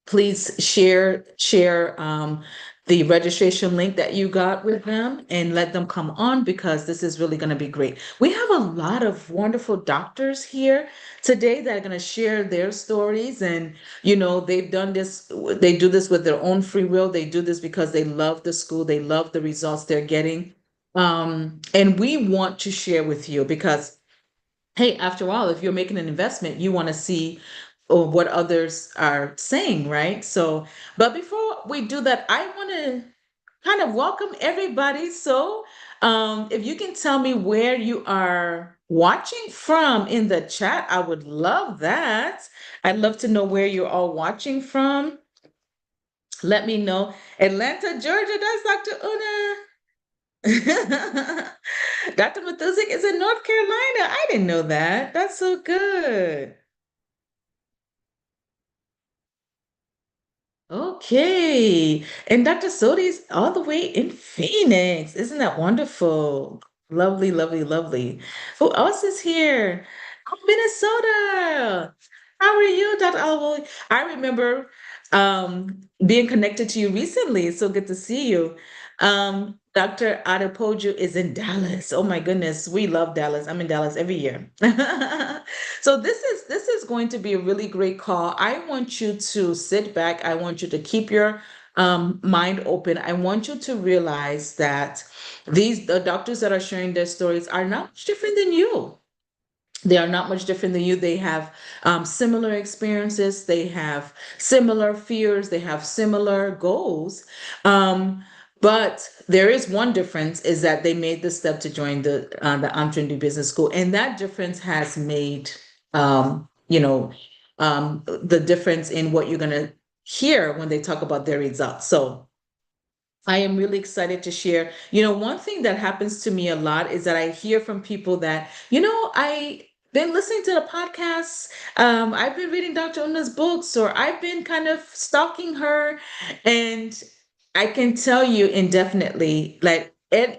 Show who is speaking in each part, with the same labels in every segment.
Speaker 1: please share the registration link that you got with them and let them come on, because this is really going to be great. We have a lot of wonderful doctors here today that are going to share their stories. And, they've done this, they do this with their own free will. They do this because they love the school, they love the results they're getting. And we want to share with you because, hey, after all, if you're making an investment, you want to see what others are saying, right? So, but before we do that, I want to kind of welcome everybody. So, if you can tell me where you are watching from in the chat, I would love that. I'd love to know where you're all watching from. Let me know. Atlanta, Georgia, that's Dr. Una. Dr. Mathusic is in North Carolina. I didn't know that. That's so good. Okay. And Dr. Sodi's all the way in Phoenix. Isn't that wonderful? Lovely, lovely, lovely. Who else is here? Oh, Minnesota. How are you, Dr. Oliver? I remember being connected to you recently. It's so good to see you. Dr. Adepoju is in Dallas. Oh my goodness, we love Dallas. I'm in Dallas every year. So this is going to be a really great call. I want you to sit back. I want you to keep your mind open. I want you to realize that the doctors that are sharing their stories are not much different than you. They are not much different than you. They have similar experiences. They have similar fears. They have similar goals. But there is one difference, is that they made the step to join the EntreMD Business School, and that difference has made the difference in what you're going to hear when they talk about their results. So I am really excited to share. One thing that happens to me a lot is that I hear from people that, I been listening to the podcasts. I've been reading Dr. Una's books, or I've been kind of stalking her. And I can tell you indefinitely, like, and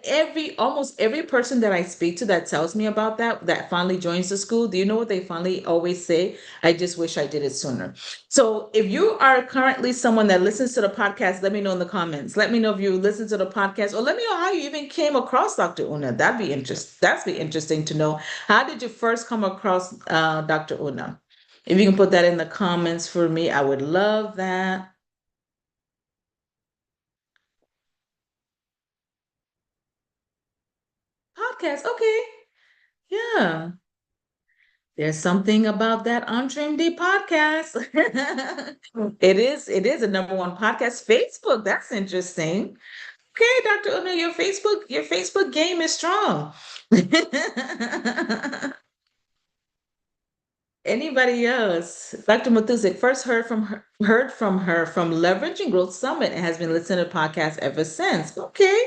Speaker 1: almost every person that I speak to that tells me about that finally joins the school, do you know what they finally always say? I just wish I did it sooner. So if you are currently someone that listens to the podcast, let me know in the comments. Let me know if you listen to the podcast, or let me know how you even came across Dr. Una. That'd be interesting to know. How did you first come across Dr. Una? If you can put that in the comments for me, I would love that. Podcast, okay. Yeah. There's something about that EntreMD podcast. It is a number one podcast. Facebook, that's interesting. Okay, Dr. Una, your Facebook game is strong. Anybody else? Dr. Mathusic first heard from her from Leveraging Growth Summit and has been listening to podcasts ever since. Okay,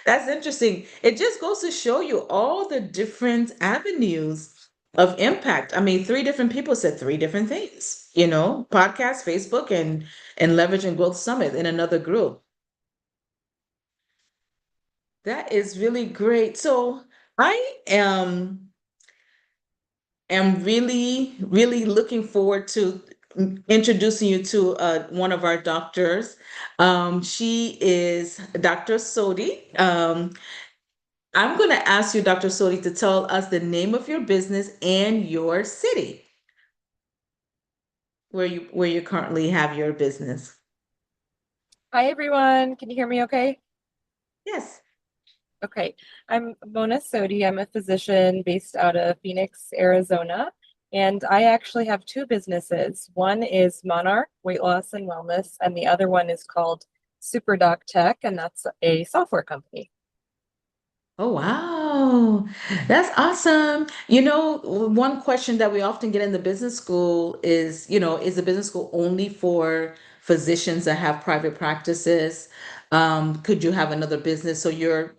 Speaker 1: that's interesting. It just goes to show you all the different avenues of impact. I mean, three different people said three different things, podcast, Facebook, and Leveraging Growth Summit in another group. That is really great. So I am really, really looking forward to introducing you to one of our doctors. She is Dr. Sodi. I'm going to ask you, Dr. Sodi, to tell us the name of your business and your city where you currently have your business.
Speaker 2: Hi, everyone. Can you hear me okay?
Speaker 1: Yes.
Speaker 2: Okay. I'm Mona Sodi. I'm a physician based out of Phoenix, Arizona. And I actually have two businesses. One is Monarch Weight Loss and Wellness, and the other one is called SuperDoc Tech, and that's a software company.
Speaker 1: Oh, wow. That's awesome. One question that we often get in the business school is the business school only for physicians that have private practices? Could you have another business? So you're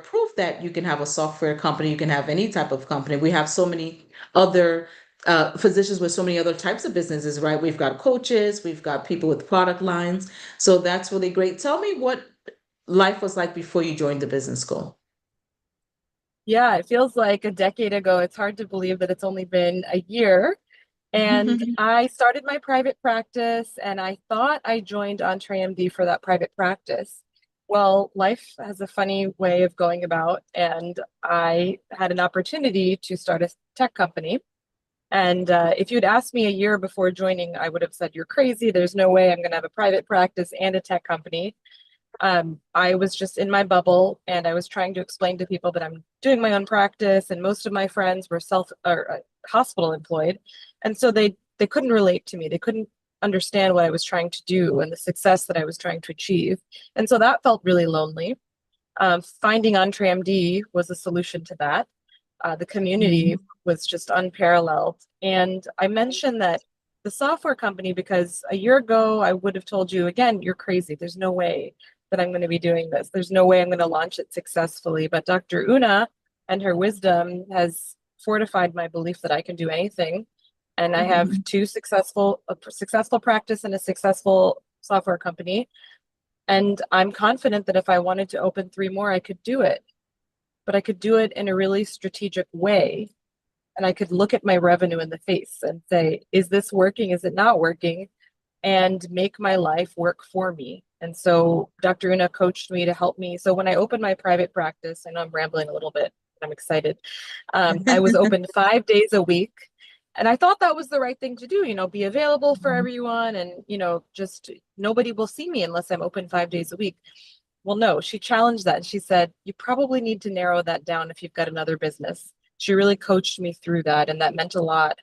Speaker 1: proof that you can have a software company, you can have any type of company. We have so many other physicians with so many other types of businesses, right? We've got coaches, we've got people with product lines. So that's really great. Tell me what life was like before you joined the business school.
Speaker 2: Yeah, it feels like a decade ago. It's hard to believe that it's only been a year. And I started my private practice, and I thought I joined EntreMD for that private practice. Well, life has a funny way of going about, and I had an opportunity to start a tech company. And if you'd asked me a year before joining, I would have said, "You're crazy. There's no way I'm going to have a private practice and a tech company." I was just in my bubble, and I was trying to explain to people that I'm doing my own practice, and most of my friends were self or hospital employed, and so they couldn't relate to me. They couldn't understand what I was trying to do and the success that I was trying to achieve, and so that felt really lonely. Finding EntreMD was a solution to that. The community was just unparalleled, and I mentioned that the software company because a year ago I would have told you again, "You're crazy. There's no way that I'm going to be doing this. There's no way I'm going to launch it successfully." But Dr. Una and her wisdom has fortified my belief that I can do anything. And I have a successful practice and a successful software company. And I'm confident that if I wanted to open 3 more, I could do it. But I could do it in a really strategic way. And I could look at my revenue in the face and say, is this working? Is it not working? And make my life work for me. And so Dr. Una coached me to help me. So when I opened my private practice, I know I'm rambling a little bit, but I'm excited. I was open 5 days a week. And I thought that was the right thing to do, be available for everyone. And, just nobody will see me unless I'm open 5 days a week. Well, no, she challenged that. And she said, you probably need to narrow that down if you've got another business. She really coached me through that. And that meant a lot.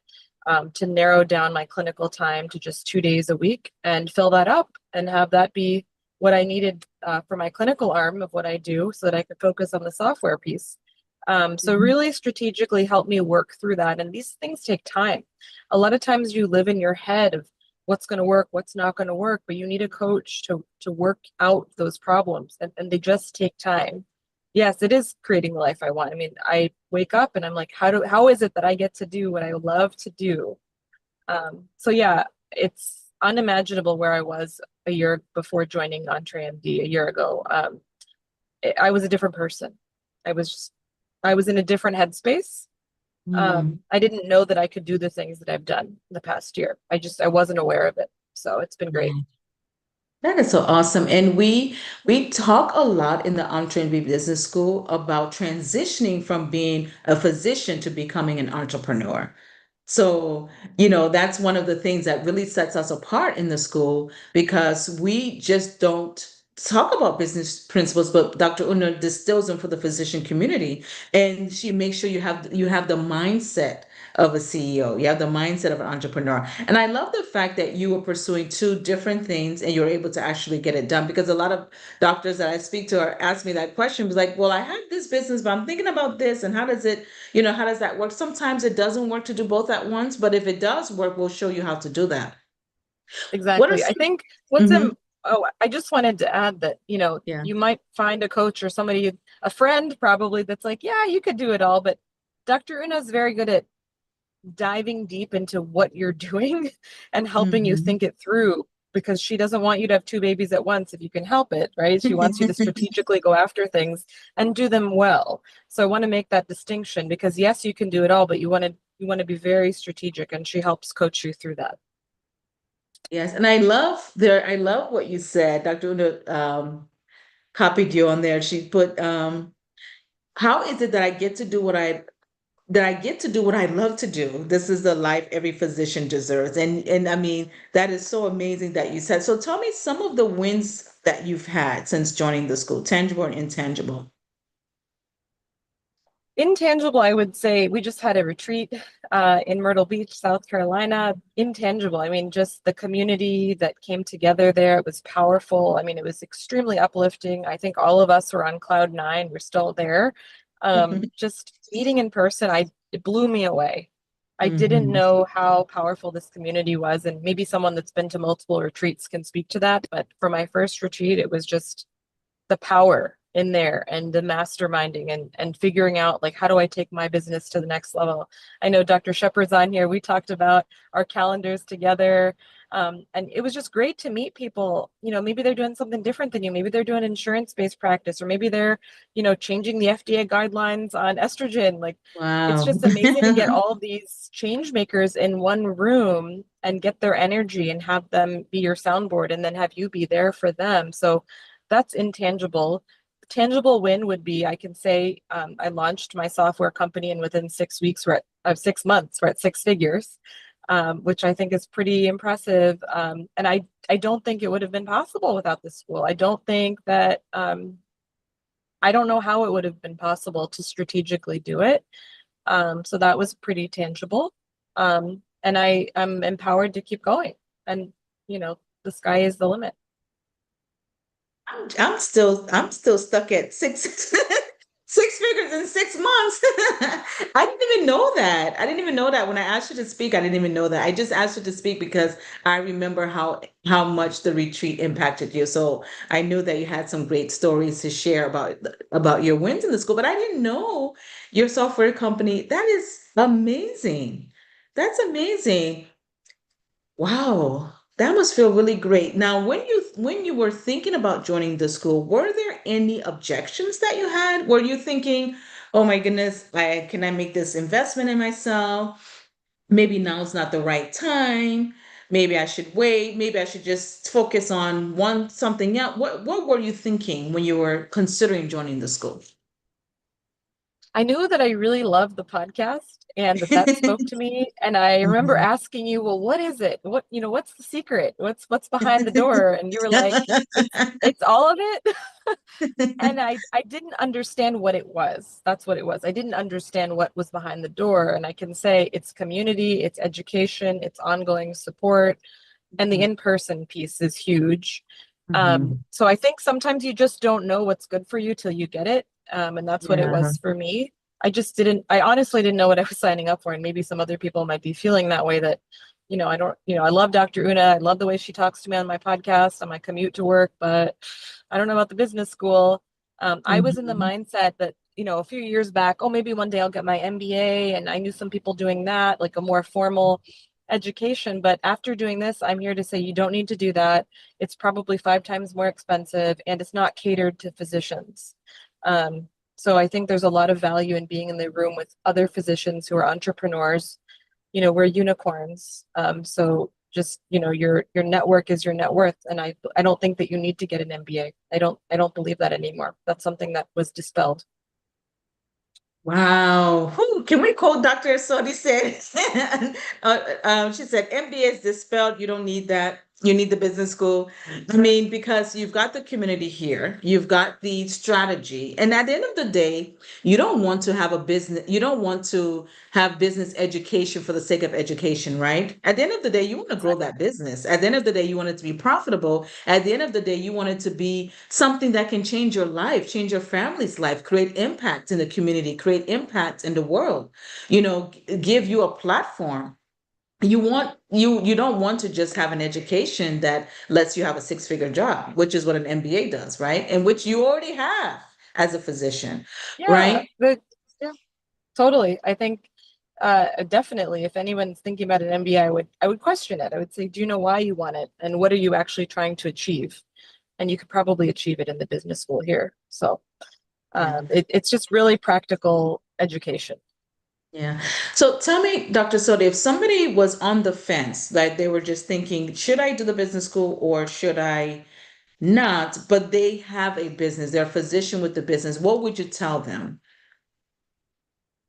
Speaker 2: To narrow down my clinical time to just 2 days a week and fill that up and have that be what I needed for my clinical arm of what I do so that I could focus on the software piece. So really strategically help me work through that. And these things take time. A lot of times you live in your head of what's going to work, what's not going to work, but you need a coach to work out those problems and they just take time. Yes, it is creating the life I want. I mean, I wake up and I'm like, how is it that I get to do what I love to do? So yeah, it's unimaginable where I was a year before joining EntreMD a year ago. I was a different person. I was in a different headspace. I didn't know that I could do the things that I've done in the past year. I wasn't aware of it. So it's been great.
Speaker 1: That is so awesome. And we talk a lot in the EntreMD Business School about transitioning from being a physician to becoming an entrepreneur. So, that's one of the things that really sets us apart in the school because we just don't talk about business principles, but Dr. Una distills them for the physician community. And she makes sure you have the mindset of a CEO. You have the mindset of an entrepreneur. And I love the fact that you were pursuing 2 different things and you're able to actually get it done because a lot of doctors that I speak to are ask me that question, was like, well, I have this business, but I'm thinking about this and how does that work? Sometimes it doesn't work to do both at once, but if it does work, we'll show you how to do that. What are
Speaker 2: Exactly. I
Speaker 1: some,
Speaker 2: think
Speaker 1: Mhm.
Speaker 2: I just wanted to add that,
Speaker 1: Yeah.
Speaker 2: you might find a coach or somebody, a friend probably that's like, yeah, you could do it all. But Dr. Una is very good at diving deep into what you're doing and helping you
Speaker 1: Mhm.
Speaker 2: think it through because she doesn't want you to have 2 babies at once if you can help it, right? She wants you to strategically go after things and do them well. So I want to make that distinction because yes, you can do it all, but you want to be very strategic and she helps coach you through that.
Speaker 1: Yes, and I love what you said. Dr. Una copied you on there. She put, how is it that I get to do what I love to do? This is the life every physician deserves. And I mean, that is so amazing that you said. So tell me some of the wins that you've had since joining the school, tangible and intangible.
Speaker 2: Intangible, I would say we just had a retreat in Myrtle Beach, South Carolina. Intangible, I mean, just the community that came together there, it was powerful. I mean, it was extremely uplifting. I think all of us were on cloud 9. We're still there. Just meeting in person, it blew me away. I didn't
Speaker 1: Mhm.
Speaker 2: know how powerful this community was, and maybe someone that's been to multiple retreats can speak to that. But for my first retreat, it was just the power in there and the masterminding and figuring out like how do I take my business to the next level. I know Dr. Shepard's on here. We talked about our calendars together. And it was just great to meet people. Maybe they're doing something different than you. Maybe they're doing insurance-based practice, or maybe they're, changing the FDA guidelines on estrogen. Like, it's
Speaker 1: Wow.
Speaker 2: just amazing to get all of these change makers in one room and get their energy and have them be your soundboard, and then have you be there for them. So that's intangible. Tangible win would be, I can say, I launched my software company, and within 6 weeks, 6 months, we're at six figures, which I think is pretty impressive. And I don't think it would have been possible without this school. I don't think that, I don't know how it would have been possible to strategically do it. So that was pretty tangible. And I'm empowered to keep going. And, the sky is the limit.
Speaker 1: I'm still stuck at six figures in 6 months. I didn't even know that. I didn't even know that when I asked you to speak. I didn't even know that. I just asked you to speak because I remember how much the retreat impacted you. So I knew that you had some great stories to share about your wins in the school, but I didn't know your software company. That is amazing. That's amazing. Wow, that must feel really great. Now, when you were thinking about joining the school, were there any objections that you had? Were you thinking, "Oh my goodness, can I make this investment in myself? Maybe now's not the right time. Maybe I should wait. Maybe I should just focus on one something else." What were you thinking when you were considering joining the school?
Speaker 2: I knew that I really loved the podcast, and that spoke to me. And I remember
Speaker 1: Mhm.
Speaker 2: asking you, well, what is it? What's the secret? What's behind the door? And you were like, it's all of it. And I didn't understand what it was. That's what it was. I didn't understand what was behind the door. And I can say it's community, it's education, it's ongoing support, and the in-person piece is huge.
Speaker 1: Mhm.
Speaker 2: So I think sometimes you just don't know what's good for you till you get it. And that's what it
Speaker 1: Yeah.
Speaker 2: was for me. I honestly didn't know what I was signing up for. And maybe some other people might be feeling that way, that, I love Dr. Una. I love the way she talks to me on my podcast, on my commute to work, but I don't know about the business school. I was in the
Speaker 1: Mhm.
Speaker 2: mindset that, a few years back, oh, maybe one day I'll get my MBA. And I knew some people doing that, like a more formal education. But after doing this, I'm here to say you don't need to do that. It's probably 5 times more expensive, and it's not catered to physicians. So I think there's a lot of value in being in the room with other physicians who are entrepreneurs. We're unicorns. So just, your network is your net worth. And I don't think that you need to get an MBA. I don't believe that anymore. That's something that was dispelled.
Speaker 1: Wow. Whew, can we quote Dr. Sodi said? She said, MBA is dispelled. You don't need that. You need the business school. I mean, because you've got the community here, you've got the strategy. And at the end of the day, you don't want to have a business, you don't want to have business education for the sake of education, right? At the end of the day, you want to grow that business. At the end of the day, you want it to be profitable. At the end of the day, you want it to be something that can change your life, change your family's life, create impact in the community, create impact in the world, give you a platform. You don't want to just have an education that lets you have a six-figure job, which is what an MBA does, right? And which you already have as a physician,
Speaker 2: Yeah,
Speaker 1: right?
Speaker 2: yeah, totally. I think definitely if anyone's thinking about an MBA, I would question it. I would say, do you know why you want it? And what are you actually trying to achieve? And you could probably achieve it in the business school here. So
Speaker 1: Yeah.
Speaker 2: it's just really practical education.
Speaker 1: Yeah. So tell me, Dr. Sodi, if somebody was on the fence, like they were just thinking, should I do the business school or should I not? But they have a business, they're a physician with the business, what would you tell them?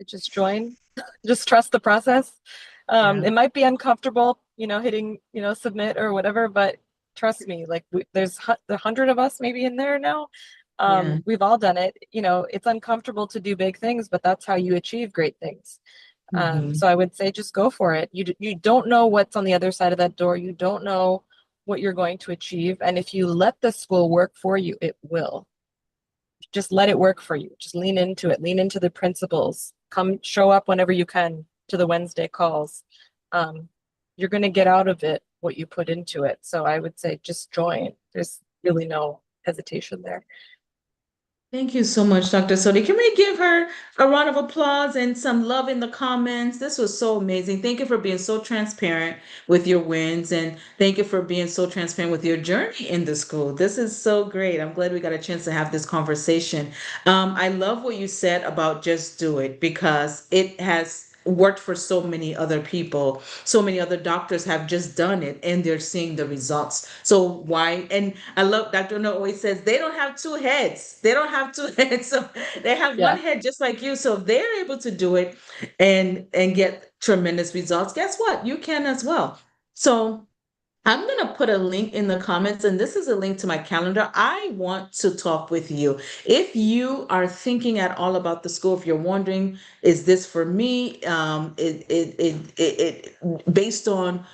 Speaker 2: Just join, just trust the process.
Speaker 1: Yeah.
Speaker 2: It might be uncomfortable, hitting, submit or whatever, but trust me, like there's the 100 of us maybe in there now.
Speaker 1: Yeah.
Speaker 2: We've all done it. It's uncomfortable to do big things, but that's how you achieve great things.
Speaker 1: Hmm.
Speaker 2: So I would say just go for it. You don't know what's on the other side of that door. You don't know what you're going to achieve. And if you let the school work for you, it will. Just let it work for you. Just lean into it. Lean into the principles. Come show up whenever you can to the Wednesday calls. Um, you're going to get out of it what you put into it. So I would say just join. There's really no hesitation there.
Speaker 1: Thank you so much, Dr. Sodi. Can we give her a round of applause and some love in the comments? This was so amazing. Thank you for being so transparent with your wins, and thank you for being so transparent with your journey in the school. This is so great. I'm glad we got a chance to have this conversation. I love what you said about just do it because it has worked for so many other people. So many other doctors have just done it and they're seeing the results. So why? And I love Dr. No always says they don't have two heads. They don't have two heads. So they have one
Speaker 2: Yeah.
Speaker 1: head just like you. So they're able to do it and get tremendous results. Guess what? You can as well. So I'm going to put a link in the comments, and this is a link to my calendar. I want to talk with you. If you are thinking at all about the school, if you're wondering, is this for me? Based on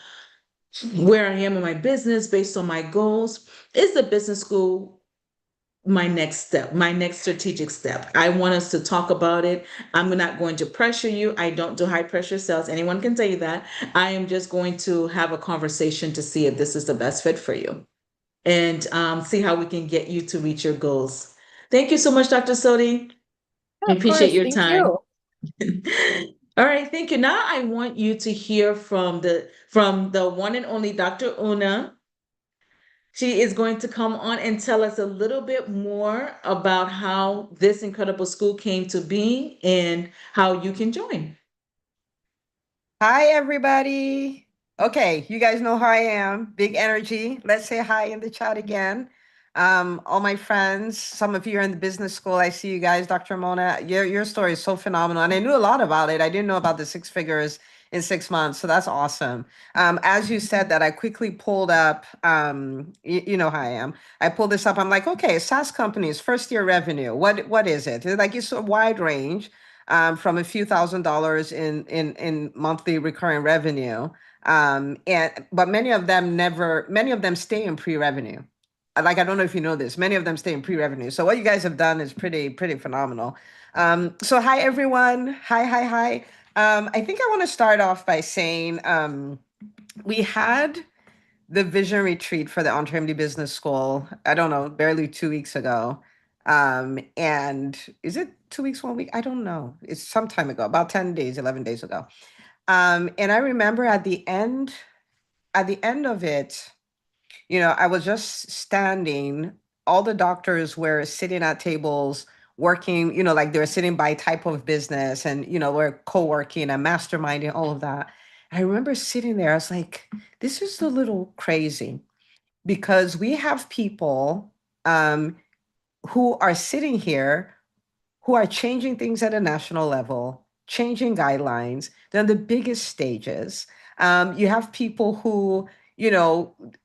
Speaker 1: where I am in my business, based on my goals, is the business school my next step, my next strategic step? I want us to talk about it. I'm not going to pressure you. I don't do high pressure sales. Anyone can tell you that. I am just going to have a conversation to see if this is the best fit for you and see how we can get you to reach your goals. Thank you so much, Dr. Sodi. I
Speaker 2: Yeah, of
Speaker 1: appreciate
Speaker 2: course.
Speaker 1: your
Speaker 2: Thank
Speaker 1: time.
Speaker 2: you.
Speaker 1: All right, thank you. Now I want you to hear from the one and only Dr. Una. She is going to come on and tell us a little bit more about how this incredible school came to be and how you can join.
Speaker 3: Hi, everybody. Okay, you guys know how I am. Big energy. Let's say hi in the chat again. All my friends, some of you are in the business school. I see you guys, Dr. Mona. Your story is so phenomenal. And I knew a lot about it. I didn't know about the six figures in 6 months. So that's awesome. As you said that, I quickly pulled up, you know how I am. I pulled this up. I'm like, okay, SaaS companies, first year revenue. What is it? Like it's a wide range from a few $1,000s in monthly recurring revenue. But many of them stay in pre-revenue. Like, I don't know if you know this, many of them stay in pre-revenue. So what you guys have done is pretty phenomenal. So hi everyone. Hi. I think I want to start off by saying we had the vision retreat for the EntreMD Business School, I don't know, barely 2 weeks ago. And is it 2 weeks, 1 week? I don't know. It's some time ago, about 10 days, 11 days ago. And I remember at the end of it, I was just standing, all the doctors were sitting at tables working, like they were sitting by type of business and, we're co-working and masterminding, all of that. I remember sitting there, I was like, this is a little crazy because we have people who are sitting here who are changing things at a national level, changing guidelines. They're on the biggest stages. You have people who,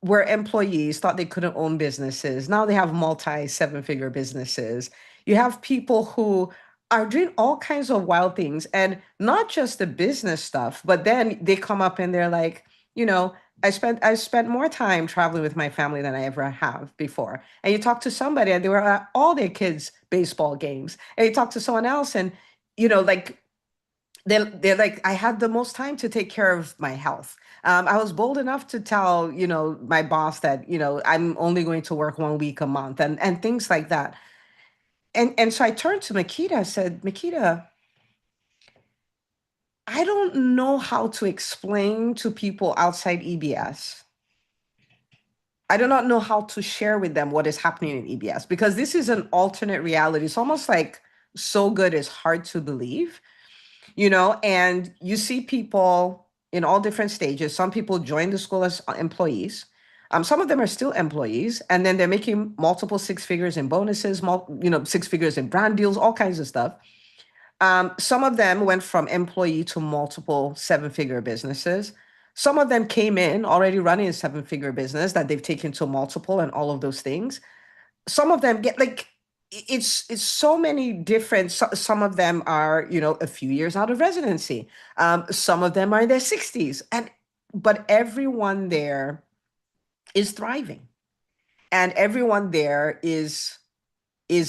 Speaker 3: were employees, thought they couldn't own businesses. Now they have multi seven-figure businesses. You have people who are doing all kinds of wild things and not just the business stuff, but then they come up and they're like, you know, I spent more time traveling with my family than I ever have before. And you talk to somebody and they were at all their kids' baseball games. And you talk to someone else and, like they're like, I had the most time to take care of my health. I was bold enough to tell, my boss that, I'm only going to work 1 week a month and things like that. And so I turned to Makita, I said, Makita, I don't know how to explain to people outside EBS. I do not know how to share with them what is happening in EBS because this is an alternate reality. It's almost like so good is hard to believe, and you see people in all different stages. Some people join the school as employees. Some of them are still employees, and then they're making multiple six figures in bonuses, six figures in brand deals, all kinds of stuff. Some of them went from employee to multiple seven-figure businesses. Some of them came in already running a seven-figure business that they've taken to multiple and all of those things. Some of them get like it's so many different. Some of them are a few years out of residency. Some of them are in their 60s, but everyone there is thriving, and everyone there is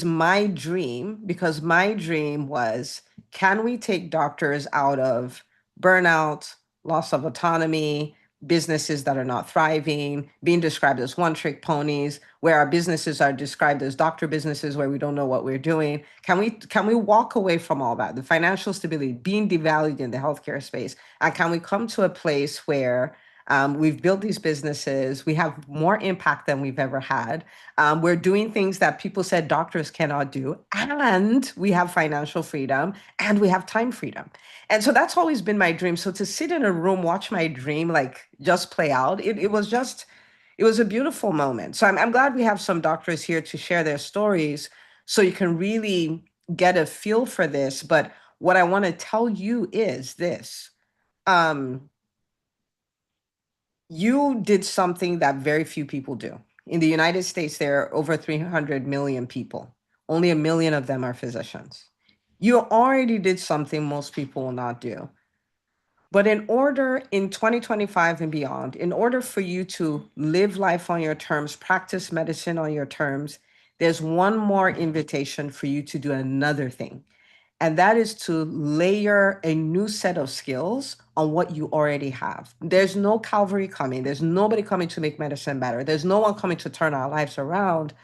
Speaker 3: my dream, because my dream was, can we take doctors out of burnout, loss of autonomy, businesses that are not thriving, being described as one-trick ponies, where our businesses are described as doctor businesses where we don't know what we're doing. Can we walk away from all that? The financial stability, being devalued in the healthcare space, and can we come to a place where we've built these businesses, we have more impact than we've ever had. We're doing things that people said doctors cannot do, and we have financial freedom and we have time freedom. And so that's always been my dream. So to sit in a room, watch my dream like just play out, it was a beautiful moment. So I'm glad we have some doctors here to share their stories so you can really get a feel for this. But what I want to tell you is this. You did something that very few people do. In the United States, there are over 300 million people. Only 1 million of them are physicians. You already did something most people will not do. But in 2025 and beyond, in order for you to live life on your terms, practice medicine on your terms, there's one more invitation for you to do another thing. And that is to layer a new set of skills on what you already have. There's no Calvary coming. There's nobody coming to make medicine better. There's no one coming to turn our lives around.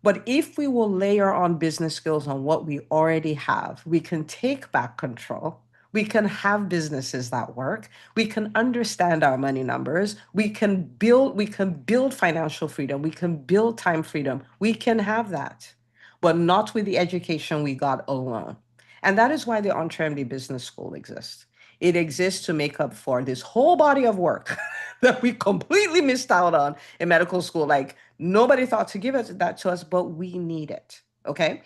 Speaker 3: But if we will layer on business skills on what we already have, we can take back control. We can have businesses that work. We can understand our money numbers. We can build financial freedom. We can build time freedom. We can have that, but not with the education we got alone. And that is why the EntreMD Business School exists. It exists to make up for this whole body of work that we completely missed out on in medical school. Like nobody thought to give us that to us, but we need it. Okay.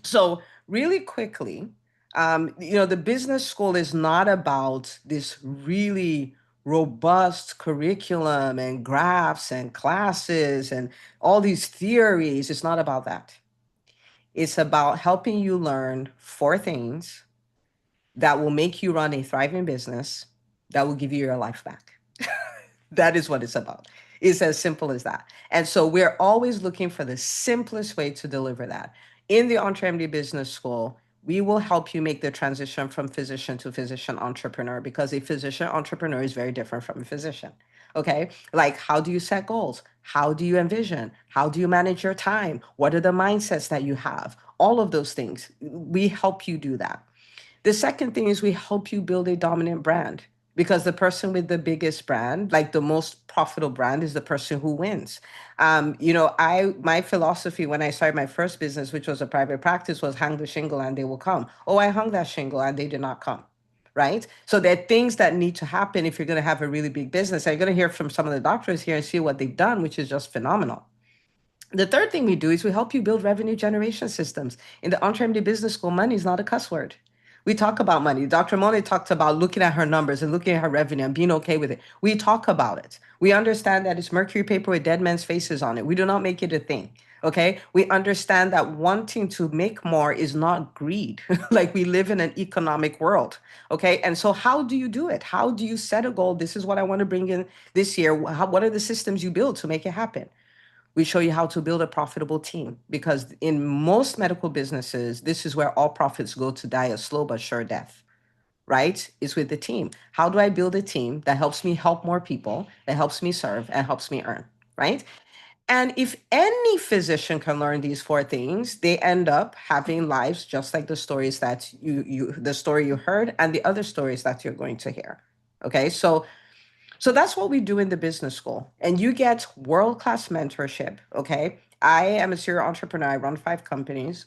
Speaker 3: So really quickly, the business school is not about this really robust curriculum and graphs and classes and all these theories. It's not about that. It's about helping you learn 4 things that will make you run a thriving business that will give you your life back. That is what it's about. It's as simple as that. And so we're always looking for the simplest way to deliver that. In the EntreMD Business School, we will help you make the transition from physician to physician entrepreneur, because a physician entrepreneur is very different from a physician. Okay. Like, how do you set goals? How do you envision? How do you manage your time? What are the mindsets that you have? All of those things. We help you do that. The second thing is we help you build a dominant brand, because the person with the biggest brand, like the most profitable brand, is the person who wins. My philosophy when I started my first business, which was a private practice, was hang the shingle and they will come. Oh, I hung that shingle and they did not come. Right? So there are things that need to happen if you're going to have a really big business. And you're going to hear from some of the doctors here and see what they've done, which is just phenomenal. The third thing we do is we help you build revenue generation systems. In the EntreMD Business School, money is not a cuss word. We talk about money. Dr. Mone talked about looking at her numbers and looking at her revenue and being okay with it. We talk about it. We understand that it's mercury paper with dead men's faces on it. We do not make it a thing. Okay. We understand that wanting to make more is not greed. Like, we live in an economic world. Okay. And so how do you do it? How do you set a goal? This is what I want to bring in this year. What are the systems you build to make it happen? We show you how to build a profitable team, because in most medical businesses, this is where all profits go to die a slow but sure death, right? It's with the team. How do I build a team that helps me help more people, that helps me serve and helps me earn, right? And if any physician can learn these 4 things, they end up having lives just like the stories that the story you heard and the other stories that you're going to hear. Okay, so that's what we do in the business school. And you get world-class mentorship. Okay, I am a serial entrepreneur. I run 5 companies.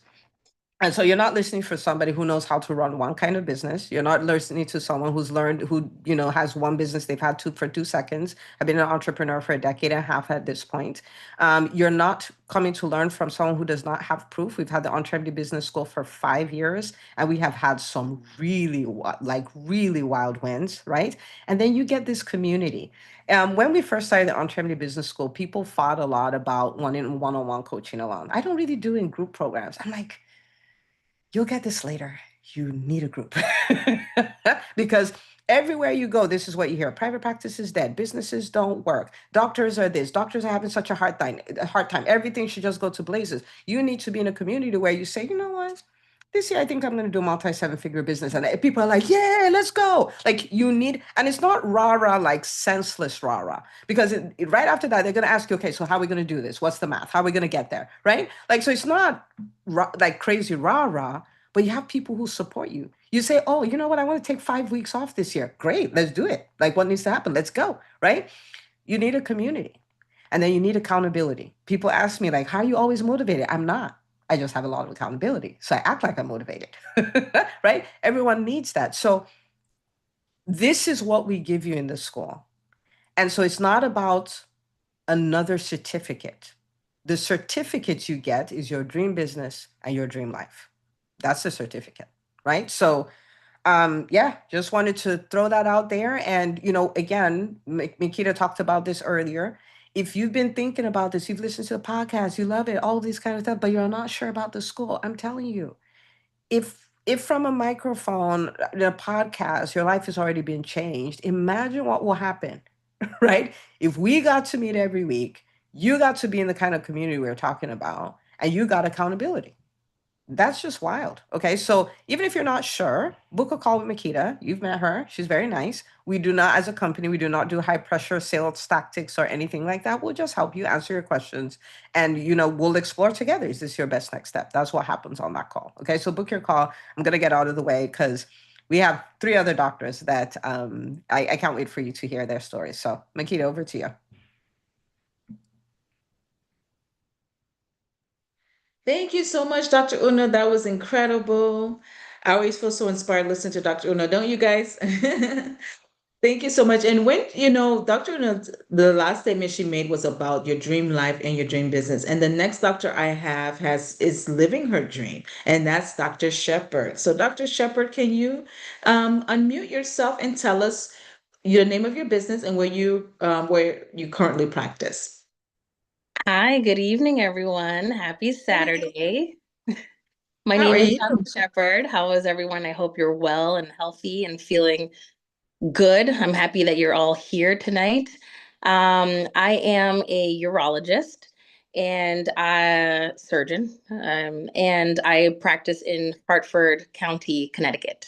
Speaker 3: And so you're not listening for somebody who knows how to run one kind of business. You're not listening to someone who has one business they've had for 2 seconds. I've been an entrepreneur for a decade and a half at this point. You're not coming to learn from someone who does not have proof. We've had the EntreMD Business School for 5 years, and we have had some really wild wins, right? And then you get this community. When we first started the EntreMD Business School, people fought a lot about wanting one-on-one coaching alone. I don't really do in group programs. I'm like, you'll get this later. You need a group. Because everywhere you go, this is what you hear. Private practice is dead. Businesses don't work. Doctors are this. Doctors are having such a hard time. Everything should just go to blazes. You need to be in a community where you say, you know what? this year I think I'm going to do a multi-7-figure business. And people are like, yeah, let's go. Like you need, and it's not rah-rah, like senseless rah-rah, because right after that, they're going to ask you, okay, so how are we going to do this? What's the math? How are we going to get there? Right? Like, so it's not like crazy rah-rah, but you have people who support you. You say, oh, you know what? I want to take 5 weeks off this year. Great. Let's do it. Like what needs to happen? Let's go. Right? You need a community. And then you need accountability. People ask me like, how are you always motivated? I'm not. I just have a lot of accountability. So I act like I'm motivated, right? Everyone needs that. So this is what we give you in the school. And so it's not about another certificate. The certificate you get is your dream business and your dream life. That's the certificate, right? So yeah, just wanted to throw that out there. And, you know, again, Makita talked about this earlier. If you've been thinking about this, you've listened to the podcast, you love it, all these kind of stuff, but you're not sure about the school, I'm telling you, if from a microphone, the podcast, your life has already been changed, imagine what will happen, right? If we got to meet every week, you got to be in the kind of community we're talking about, and you got accountability. That's just wild. Okay. So even if you're not sure, book a call with Makita. You've met her. She's very nice. We do not, as a company, we do not do high pressure sales tactics or anything like that. We'll just help you answer your questions and, you know, we'll explore together. Is this your best next step? That's what happens on that call. Okay. So book your call. I'm going to get out of the way because we have 3 other doctors that I can't wait for you to hear their stories. So Makita, over to you.
Speaker 1: Thank you so much, Dr. Una. That was incredible. I always feel so inspired listening to Dr. Una, don't you guys? Thank you so much. And when, you know, Dr. Una, the last statement she made was about your dream life and your dream business. And the next doctor I have is living her dream, and that's Dr. Shepherd. So, Dr. Shepherd, can you unmute yourself and tell us your name of your business and where you currently practice?
Speaker 4: Hi, good evening, everyone. Happy Saturday. My
Speaker 1: How
Speaker 4: name
Speaker 1: are
Speaker 4: is
Speaker 1: you?
Speaker 4: Dr. Shepherd. How is everyone? I hope you're well and healthy and feeling good. I'm happy that you're all here tonight. I am a urologist and a surgeon, and I practice in Hartford County, Connecticut.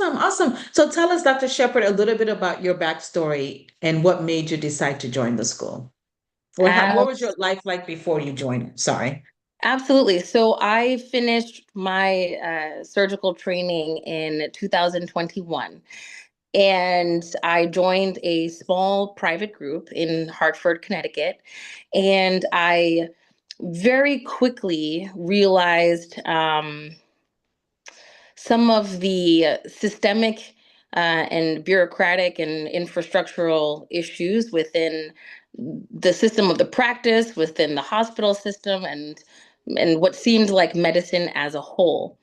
Speaker 1: Awesome, awesome. So tell us, Dr. Shepherd, a little bit about your backstory and what made you decide to join the school. Or what was your life like before you joined it? Sorry.
Speaker 4: Absolutely. So I finished my surgical training in 2021, and I joined a small private group in Hartford, Connecticut, and I very quickly realized some of the systemic and bureaucratic and infrastructural issues within the system of the practice, within the hospital system, and what seemed like medicine as a whole.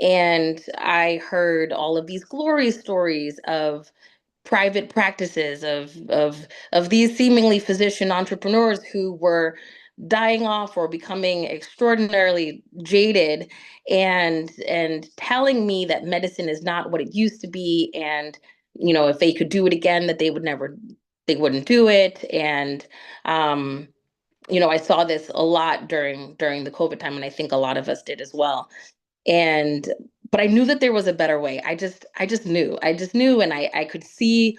Speaker 4: And I heard all of these glory stories of private practices of these seemingly physician entrepreneurs who were dying off or becoming extraordinarily jaded, and telling me that medicine is not what it used to be, and if they could do it again, that they wouldn't do it. And I saw this a lot during the COVID time, and I think a lot of us did as well. And but I knew that there was a better way. I just knew, and I could see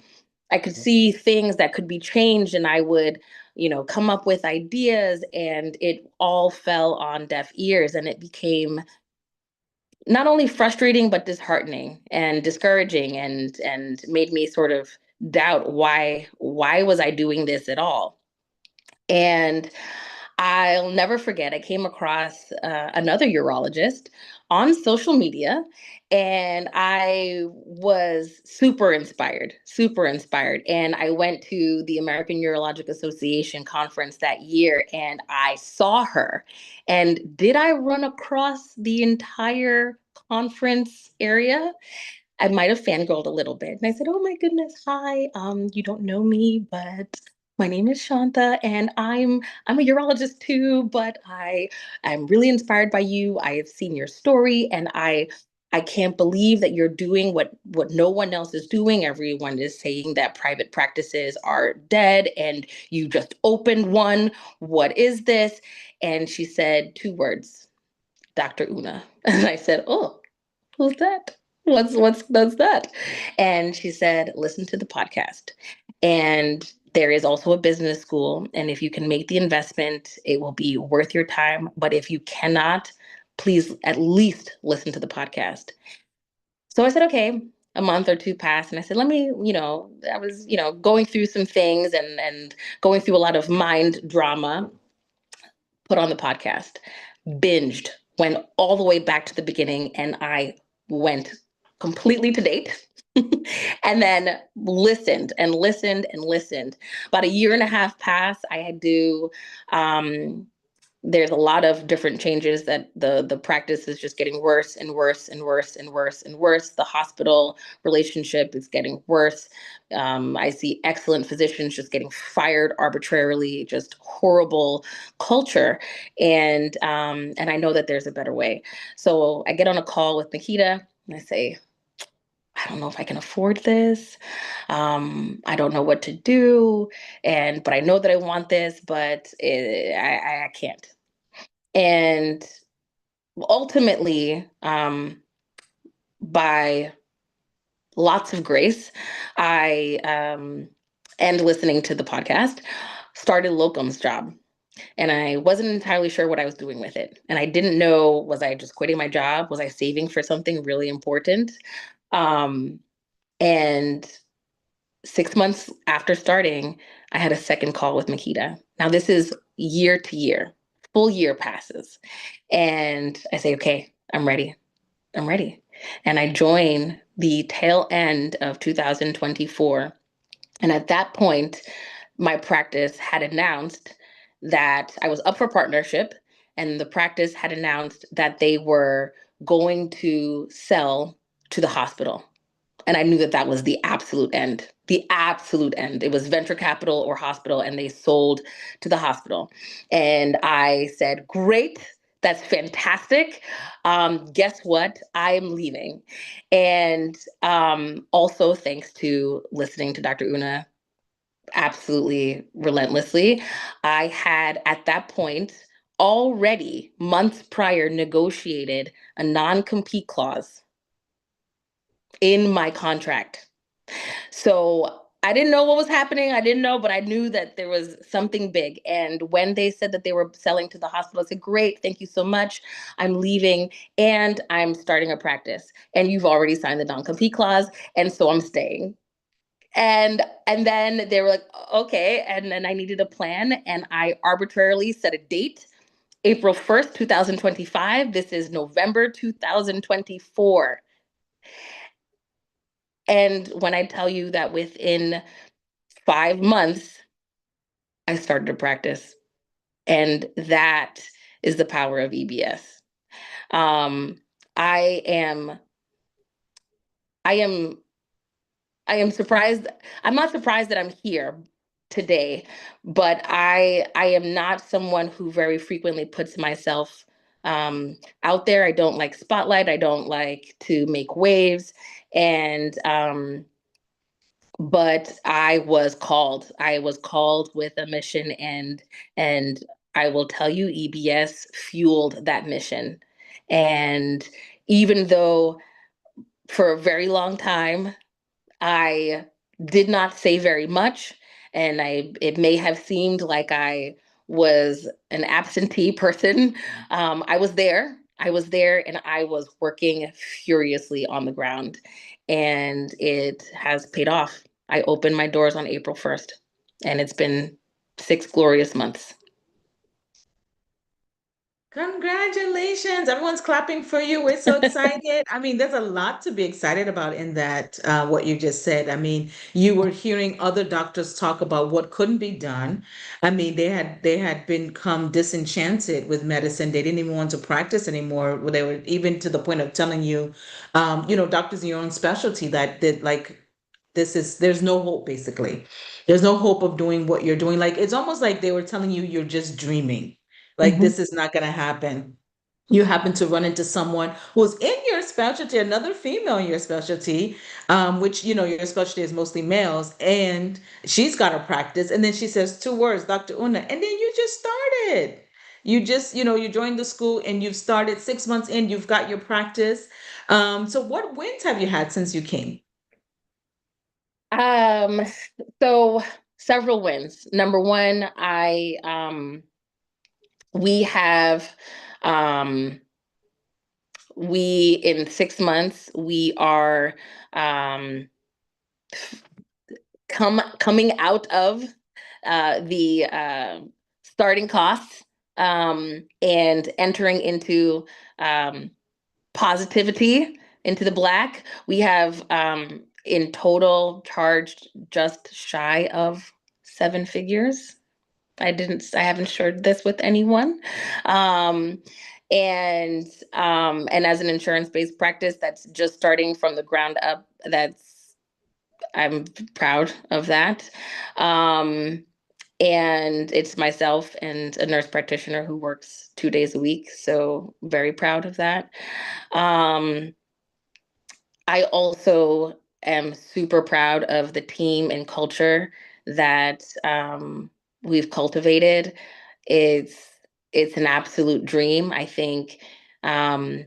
Speaker 4: things that could be changed, and I would come up with ideas, and it all fell on deaf ears, and it became not only frustrating but disheartening and discouraging, and made me sort of doubt why was I doing this at all. And I'll never forget, I came across another urologist on social media, and I was super inspired, super inspired. And I went to the American Urologic Association conference that year, and I saw her. And did I run across the entire conference area? I might have fangirled a little bit. And I said, "Oh my goodness, hi. You don't know me, but my name is Shanta, and I'm a urologist too, but I'm really inspired by you. I have seen your story, and I can't believe that you're doing what no one else is doing. Everyone is saying that private practices are dead, and you just opened one. What is this?" And she said 2 words: Dr. Una. And I said, oh, who's that? What's that? And she said, listen to the podcast. And there is also a business school. And if you can make the investment, it will be worth your time. But if you cannot, please at least listen to the podcast. So I said, okay. A month or two passed, and I said, let me, I was, going through some things and going through a lot of mind drama, put on the podcast, binged, went all the way back to the beginning, and I went completely to date. And then listened and listened and listened. About a year and a half passed. I had to there's a lot of different changes that the practice is just getting worse and worse and worse and worse and worse. The hospital relationship is getting worse. I see excellent physicians just getting fired arbitrarily, just horrible culture. And I know that there's a better way. So I get on a call with Nikita and I say, I don't know if I can afford this. I don't know what to do. But I know that I want this, but I can't. And ultimately, by lots of grace, I, and listening to the podcast, started locums job. And I wasn't entirely sure what I was doing with it. And I didn't know, was I just quitting my job? Was I saving for something really important? And 6 months after starting, I had a second call with Makita. Now this is year to year, full year passes. And I say, okay, I'm ready. And I join the tail end of 2024. And at that point, my practice had announced that I was up for partnership, and the practice had announced that they were going to sell to the hospital. And I knew that that was the absolute end. The absolute end. It was venture capital or hospital, and they sold to the hospital. And I said, great, that's fantastic. Guess what? I'm leaving. And also, thanks to listening to Dr. Una absolutely relentlessly, I had at that point already months prior negotiated a non-compete clause in my contract. So I didn't know what was happening. I didn't know, but I knew that there was something big. And when they said that they were selling to the hospital, I said, great, thank you so much. I'm leaving and I'm starting a practice. And you've already signed the non-compete clause. And so I'm staying. And then they were like, okay. And then I needed a plan. And I arbitrarily set a date, April 1st, 2025. This is November 2024. And when I tell you that within 5 months, I started to practice. And that is the power of EBS. I am surprised. I'm not surprised that I'm here today, but I am not someone who very frequently puts myself out there. I don't like spotlight. I don't like to make waves. And but I was called. I was called with a mission, and I will tell you, EBS fueled that mission. And even though for a very long time I did not say very much, and it may have seemed like I was an absentee person, I was there. And I was working furiously on the ground, and it has paid off. I opened my doors on April 1st, and it's been 6 glorious months.
Speaker 1: Congratulations. Everyone's clapping for you. We're so excited. I mean, there's a lot to be excited about in that, what you just said. I mean, you were hearing other doctors talk about what couldn't be done. I mean, they had become disenchanted with medicine. They didn't even want to practice anymore. They were even to the point of telling you, doctors in your own specialty that like there's no hope, basically. There's no hope of doing what you're doing. Like it's almost like they were telling you you're just dreaming. Like this is not going to happen. You happen to run into someone who's in your specialty, another female in your specialty, which, your specialty is mostly males, and she's got a practice. And then she says 2 words, Dr. Una, and then you just started. You just, you joined the school and you've started 6 months in, you've got your practice. So what wins have you had since you came?
Speaker 4: Um, so several wins. Number one, we have we in 6 months we are coming out of the starting costs and entering into positivity, into the black. We have in total charged just shy of 7 figures. I haven't shared this with anyone. Um, and as an insurance-based practice that's just starting from the ground up, I'm proud of that. And it's myself and a nurse practitioner who works 2 days a week. So very proud of that. I also am super proud of the team and culture that we've cultivated. It's it's an absolute dream. I think the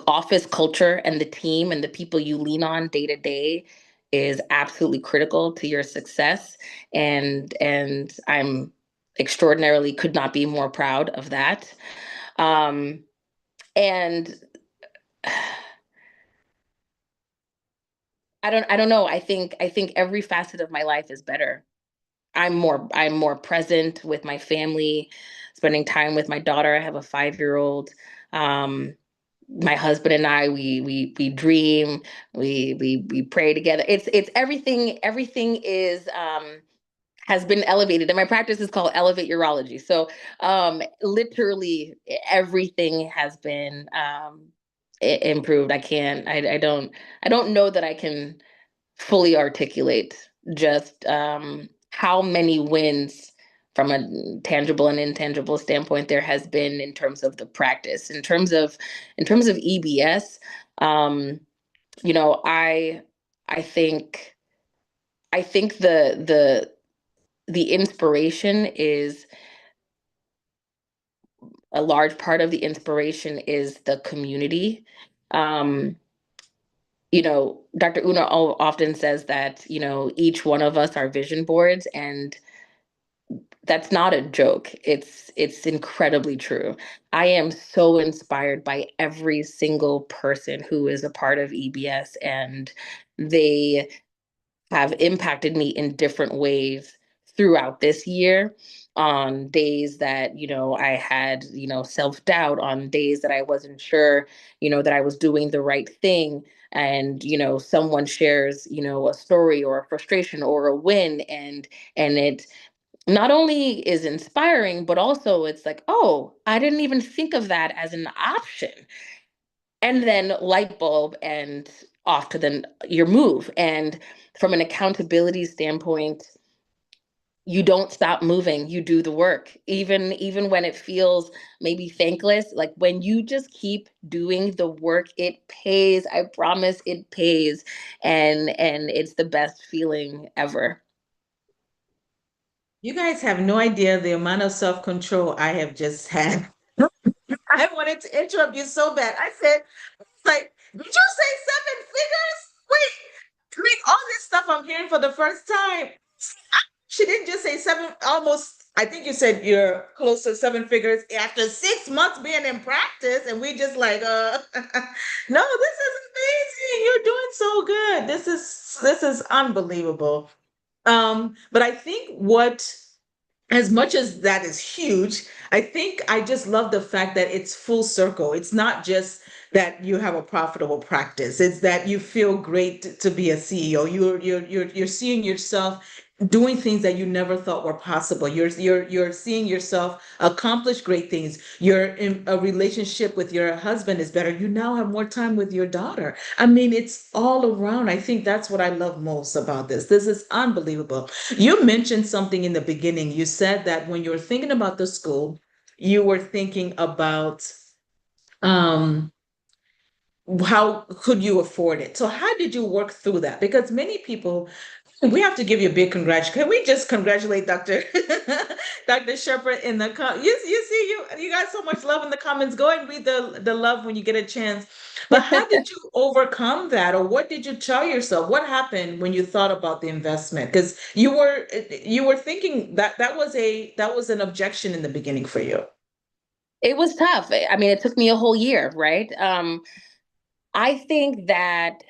Speaker 4: office culture and the team and the people you lean on day to day is absolutely critical to your success. And I'm extraordinarily could not be more proud of that. And I don't know. I think every facet of my life is better. I'm more present with my family, spending time with my daughter. I have a 5-year-old. My husband and I, we dream, we pray together. It's everything. Everything is has been elevated, and my practice is called Elevate Urology. So literally everything has been improved. I don't know that I can fully articulate just how many wins from a tangible and intangible standpoint there has been in terms of the practice. In terms of EBS, um, you know, I think the inspiration is a large part of the inspiration is the community. Um, Dr. Una often says that, each one of us are vision boards, and that's not a joke. It's incredibly true. I am so inspired by every single person who is a part of EBS, and they have impacted me in different ways throughout this year, on days that I had self-doubt, on days that I wasn't sure that I was doing the right thing, and someone shares a story or a frustration or a win, and it not only is inspiring, but also it's like, oh, I didn't even think of that as an option. And then light bulb, and off to your move. And from an accountability standpoint, you don't stop moving, you do the work, even when it feels maybe thankless. Like, when you just keep doing the work, it pays. I promise, it pays. And it's the best feeling ever.
Speaker 1: You guys have no idea the amount of self-control I have just had. I wanted to interrupt you so bad. I said, it's like, did you say 7 figures? Wait, I mean, all this stuff I'm hearing for the first time. She didn't just say seven, almost, I think you said you're close to 7 figures after 6 months being in practice. And we just like, no, this is amazing. You're doing so good. This is unbelievable. But I think what as much as that is huge, I think I just love the fact that it's full circle. It's not just that you have a profitable practice. It's that you feel great to be a CEO. You're seeing yourself doing things that you never thought were possible. You're seeing yourself accomplish great things. You're in a relationship with your husband is better. You now have more time with your daughter. I mean, it's all around. I think that's what I love most about this. This is unbelievable. You mentioned something in the beginning. You said that when you were thinking about the school, you were thinking about um, how could you afford it? So how did you work through that? Because many people We have to give you a big congratulations. Can we just congratulate Dr. Dr. Shepherd in the you see you got so much love in the comments. Go and read the love when you get a chance. But how did you overcome that, or what did you tell yourself? What happened when you thought about the investment? Because you were thinking that that was an objection in the beginning for you.
Speaker 4: It was tough. I mean, it took me a whole year, right? I think that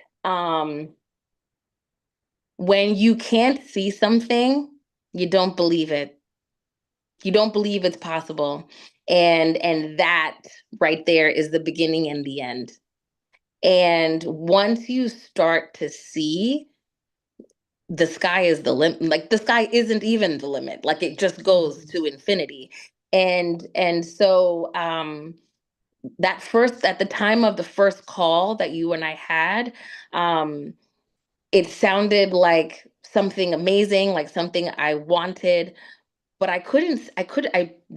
Speaker 4: when you can't see something, you don't believe it. You don't believe it's possible. And that right there is the beginning and the end. And once you start to see, the sky is the limit. Like the sky isn't even the limit. Like it just goes to infinity. And so that first, at the time of the first call that you and I had, it sounded like something amazing, like something I wanted, but I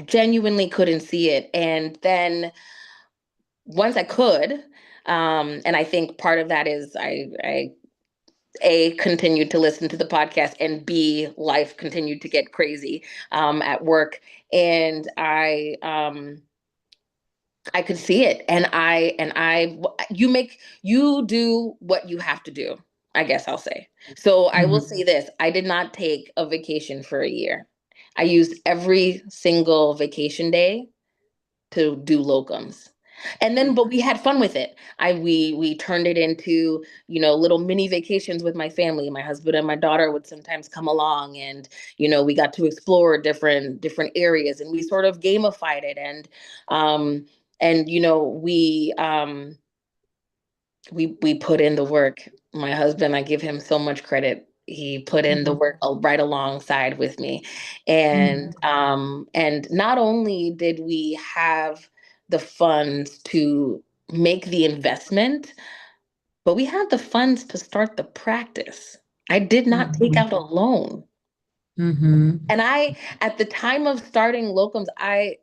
Speaker 4: genuinely couldn't see it. And then once I could, and I think part of that is I A, continued to listen to the podcast, and B, life continued to get crazy at work. And I could see it. You do what you have to do, I guess I'll say. So I will say this, I did not take a vacation for a year. I used every single vacation day to do locums. And then, but we had fun with it. We turned it into, little mini vacations with my family. My husband and my daughter would sometimes come along, and, we got to explore different areas, and we sort of gamified it. And we put in the work. My husband, I give him so much credit. He put in the work right alongside with me. And not only did we have the funds to make the investment, but we had the funds to start the practice. I did not take out a loan. And at the time of starting locums, I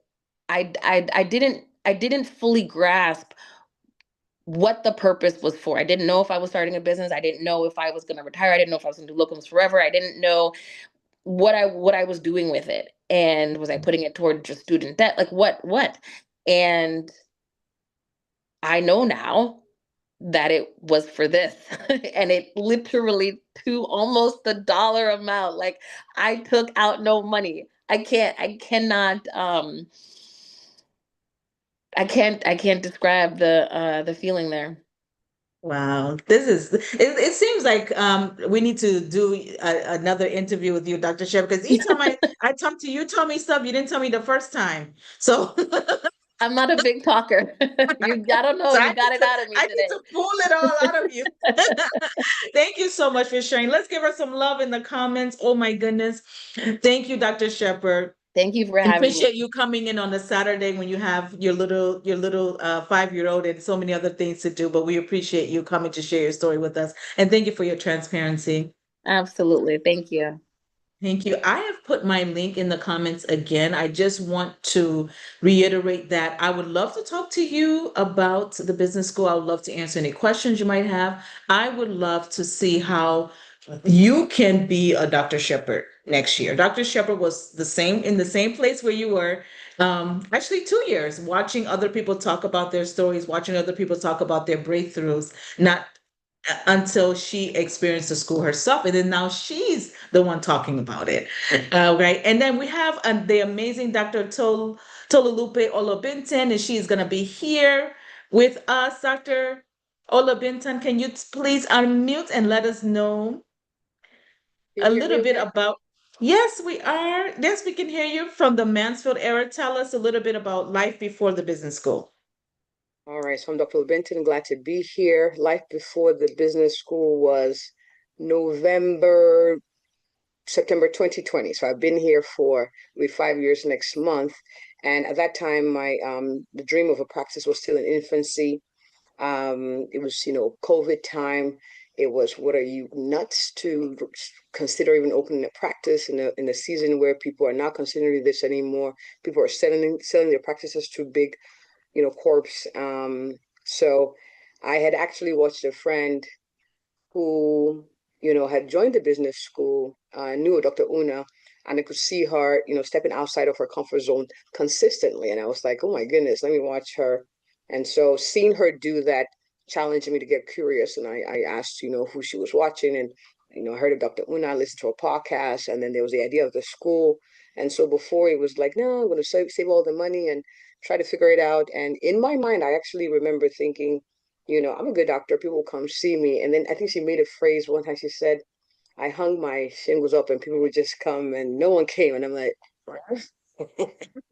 Speaker 4: didn't fully grasp what the purpose was for. I didn't know if I was starting a business. I didn't know if I was going to retire. I didn't know if I was going to do locums forever. I didn't know what I was doing with it. And was I putting it toward just student debt? Like what? And I know now that it was for this. And it literally, to almost the dollar amount, like I took out no money. I can't describe the feeling there.
Speaker 1: Wow, it seems like we need to do another interview with you, Dr. Shep, because each time I talk to you, tell me stuff you didn't tell me the first time. So
Speaker 4: I'm not a big talker. I don't know,
Speaker 1: so
Speaker 4: you got it out of me
Speaker 1: I
Speaker 4: today.
Speaker 1: need to pull it all out of you. Thank you so much for sharing. Let's give her some love in the comments. Oh my goodness. Thank you, Dr. Shepherd.
Speaker 4: Thank you for
Speaker 1: I
Speaker 4: having me.
Speaker 1: appreciate you coming in on a Saturday when you have your little 5-year-old and so many other things to do. But we appreciate you coming to share your story with us. And thank you for your transparency.
Speaker 4: Absolutely. Thank you.
Speaker 1: Thank you. I have put my link in the comments again. I just want to reiterate that I would love to talk to you about the business school. I would love to answer any questions you might have. I would love to see how you can be a Dr. Shepherd next year. Dr. Shepherd was in the same place where you were, actually 2 years, watching other people talk about their stories, watching other people talk about their breakthroughs, not until she experienced the school herself. And then now she's the one talking about it. Right. And then we have the amazing Dr. Tolulope Olobintan, and she's going to be here with us. Dr. Olobintan, can you please unmute and let us know a little bit about? Yes, we are. Yes, we can hear you from the Mansfield era. Tell us a little bit about life before the business school.
Speaker 5: All right, so I'm Dr. Benton, glad to be here. Life before the business school was September 2020. So I've been here for 5 years next month. And at that time, the dream of a practice was still in infancy. It was, COVID time. It was, what are you, nuts to consider even opening a practice in a season where people are not considering this anymore. People are selling their practices to big corps. So I had actually watched a friend who had joined the business school, I knew Dr. Una, and I could see her, stepping outside of her comfort zone consistently. And I was like, oh my goodness, let me watch her. And so seeing her do that challenged me to get curious. And I asked, who she was watching. And, I heard of Dr. Una, I listened to her podcast. And then there was the idea of the school. And so before it was like, no, I'm going to save all the money and try to figure it out. And in my mind, I actually remember thinking, I'm a good doctor. People will come see me. And then I think she made a phrase one time. She said, I hung my shingles up and people would just come and no one came. And I'm like,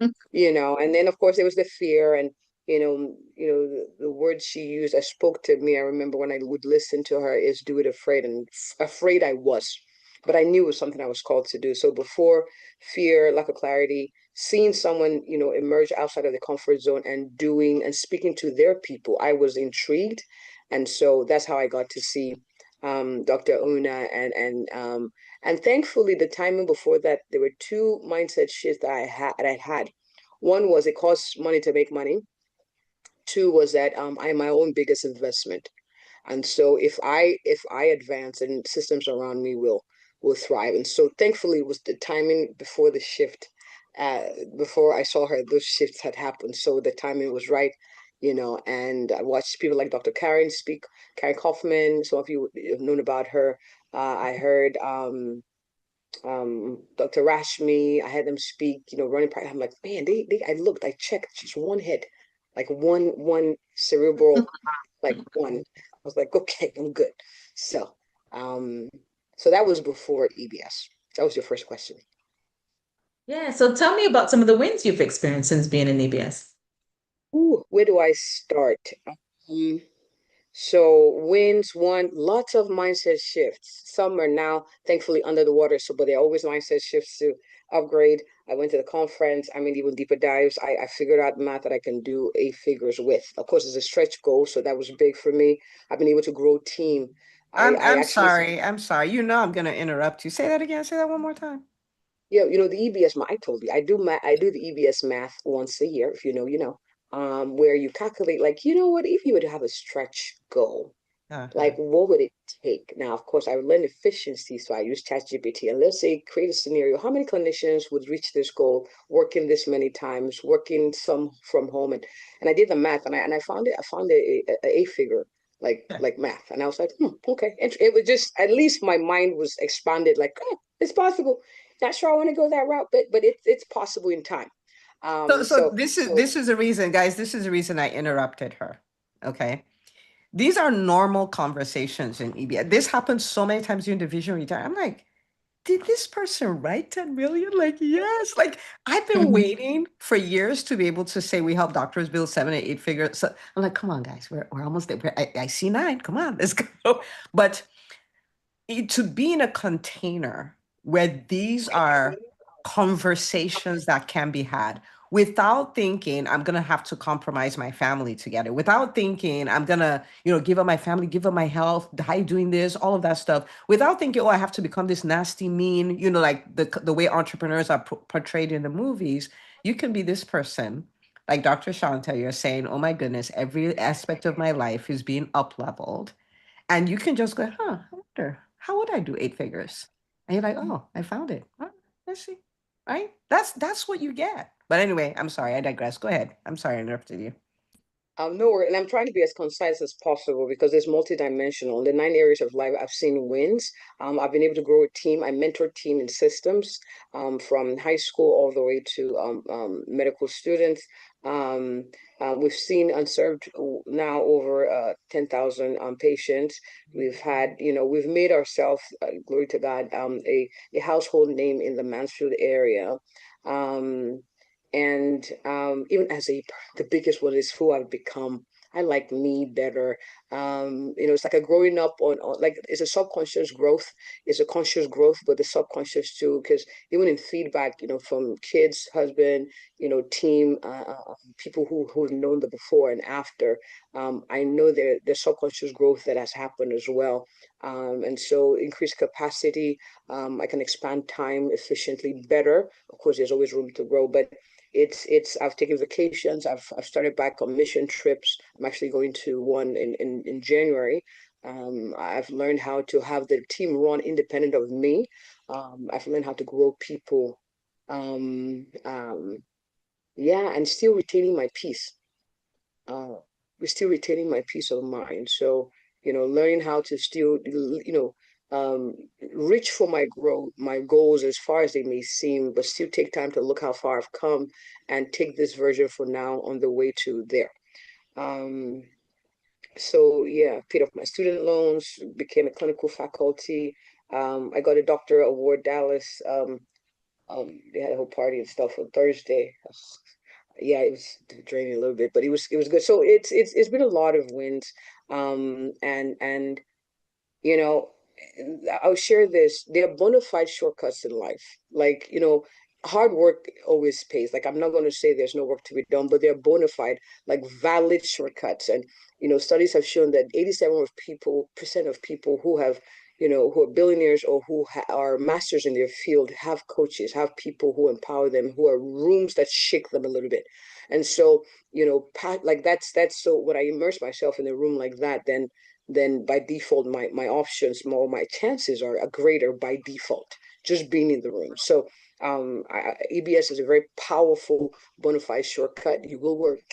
Speaker 5: and then of course there was the fear and, the words she used that spoke to me. I remember when I would listen to her is do it afraid, and afraid I was, but I knew it was something I was called to do. So before fear, lack of clarity, seeing someone, emerge outside of the comfort zone and doing and speaking to their people, I was intrigued. And so that's how I got to see Dr. Una and thankfully the timing before that, there were two mindset shifts that I had. One was it costs money to make money. Two was that I am my own biggest investment. And so if I advance, and systems around me will thrive. And so thankfully it was the timing before the shift, before I saw her, those shifts had happened. So the timing was right, and I watched people like Dr. Karen speak, Karen Kaufman. Some of you have known about her. I heard Dr. Rashmi, I had them speak, running practice. I'm like, man, I checked, just one head, like one cerebral, like one. I was like, okay, I'm good. So, so that was before EBS. That was your first question.
Speaker 1: Yeah. So tell me about some of the wins you've experienced since being in EBS.
Speaker 5: Ooh, where do I start? So wins, one, lots of mindset shifts. Some are now thankfully under the water, but there are always mindset shifts to upgrade. I went to the conference. I mean, even deeper dives. I figured out math that I can do 8 figures with. Of course, it's a stretch goal, so that was big for me. I've been able to grow team. I
Speaker 3: I'm
Speaker 5: actually,
Speaker 3: sorry. I'm sorry. I'm gonna interrupt you. Say that again. Say that one more time.
Speaker 5: the EBS math. I told you, I do math. I do the EBS math once a year. If you know, you know. Where you calculate, like, what, if you would have a stretch goal, like, what would it take? Now, of course, I would learn efficiency, so I use ChatGPT. And let's say, create a scenario. How many clinicians would reach this goal, working this many times, working some from home? And I did the math, and I found it. I found a figure, like math. And I was like, okay. And it was just, at least my mind was expanded, like, oh, it's possible. Not sure I want to go that route, but it's possible in time.
Speaker 3: So this is the reason, guys. This is the reason I interrupted her. Okay. These are normal conversations in EBS. This happens so many times during the vision retire. I'm like, did this person write 10 million? Like, yes. Like, I've been waiting for years to be able to say we help doctors build 7 and 8 figures. So I'm like, come on, guys, we're almost there. I see 9. Come on, let's go. But to be in a container where these are conversations that can be had without thinking I'm gonna have to compromise my family together, without thinking I'm gonna, give up my family, give up my health, die doing this, all of that stuff, without thinking, oh, I have to become this nasty, mean, like the way entrepreneurs are portrayed in the movies. You can be this person, like Dr. Shanta, you're saying, oh my goodness, every aspect of my life is being up leveled. And you can just go, I wonder, how would I do 8 figures? And you're like, oh, I found it. Oh, let's see. Right? That's what you get. But anyway, I'm sorry, I digress. Go ahead. I'm sorry I interrupted you.
Speaker 5: No worry, and I'm trying to be as concise as possible because it's multidimensional. In the 9 areas of life, I've seen wins. I've been able to grow a team. I mentor team in systems, from high school all the way to medical students. We've seen unserved now over 10,000 patients. We've had, we've made ourselves, glory to God, a household name in the Mansfield area. And even as the biggest one is who I've become. I like me better. It's like a growing up on like, it's a subconscious growth, it's a conscious growth, but the subconscious too, because even in feedback, from kids, husband, team, people who've known the before and after, I know there's subconscious growth that has happened as well. And so increased capacity, I can expand time efficiently better. Of course, there's always room to grow, but I've taken vacations. I've started back on mission trips. I'm actually going to one in January. I've learned how to have the team run independent of me. I've learned how to grow people. Um, um, yeah, and still retaining my peace. We're still retaining my peace of mind. So, learning how to still, reach for my goals as far as they may seem, but still take time to look how far I've come and take this version for now on the way to there. Um, so yeah, paid off my student loans, became a clinical faculty. I got a doctorate award, Dallas. They had a whole party and stuff on Thursday. Yeah, it was draining a little bit, but it was good. So it's been a lot of wins. And you know, I'll share this. There are bona fide shortcuts in life. Like, hard work always pays. Like, I'm not going to say there's no work to be done, but they're bona fide, like valid shortcuts. And, studies have shown that 87% of people who have, who are billionaires or who are masters in their field have coaches, have people who empower them, who are rooms that shake them a little bit. And so, like that's so when I immerse myself in a room like that, then by default my options, more my chances are greater by default just being in the room. So EBS is a very powerful bona fide shortcut. You will work.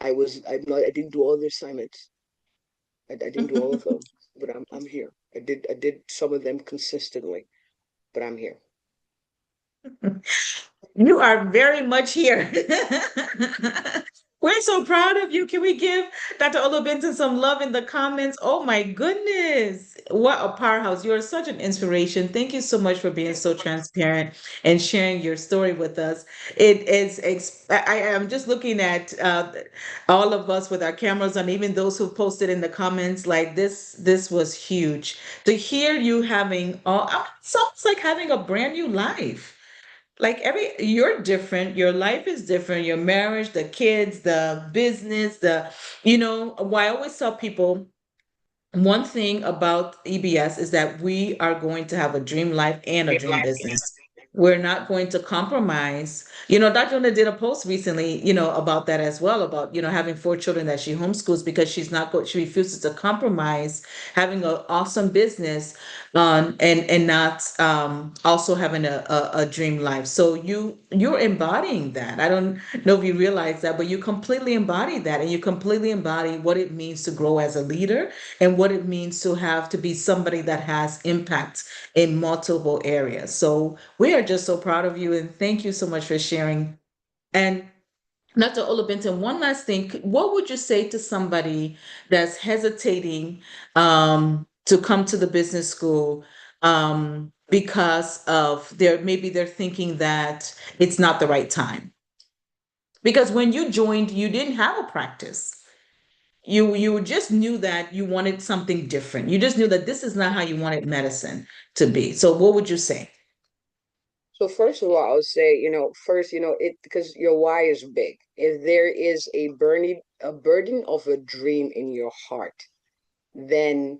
Speaker 5: I didn't do all the assignments. I didn't do all of them, but I'm here. I did some of them consistently, but I'm here.
Speaker 1: You are very much here. We're so proud of you. Can we give Dr. Olo Benton some love in the comments? Oh my goodness. What a powerhouse. You're such an inspiration. Thank you so much for being so transparent and sharing your story with us. It is, I am just looking at all of us with our cameras and even those who posted in the comments, like this was huge. To hear you having it's almost like having a brand new life. Like you're different, your life is different, your marriage, the kids, the business, why I always tell people one thing about EBS is that we are going to have a dream life and a dream business. We're not going to compromise. Dr. Ona did a post recently, about that as well, about, having 4 children that she homeschools because she refuses to compromise having an awesome business, and not also having a dream life. So you're embodying that. I don't know if you realize that, but you completely embody that, and you completely embody what it means to grow as a leader and what it means to be somebody that has impact in multiple areas. So we are just so proud of you, and thank you so much for sharing. And Dr. Ola Benton, one last thing. What would you say to somebody that's hesitating to come to the business school because of maybe they're thinking that it's not the right time? Because when you joined, you didn't have a practice. You just knew that you wanted something different. You just knew that this is not how you wanted medicine to be. So what would you say?
Speaker 5: So first of all, I would say, first, it because your why is big. If there is a burden of a dream in your heart, then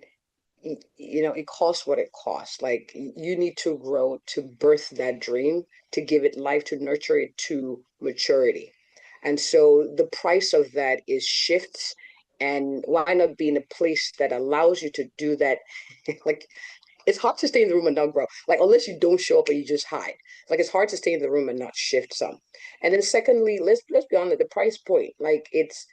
Speaker 5: it costs what it costs. Like you need to grow to birth that dream, to give it life, to nurture it to maturity. And so the price of that is shifts. And why not be in a place that allows you to do that? Like it's hard to stay in the room and not grow. Like unless you don't show up or you just hide. Like it's hard to stay in the room and not shift some. And then secondly, let's be honest, the price point, like it's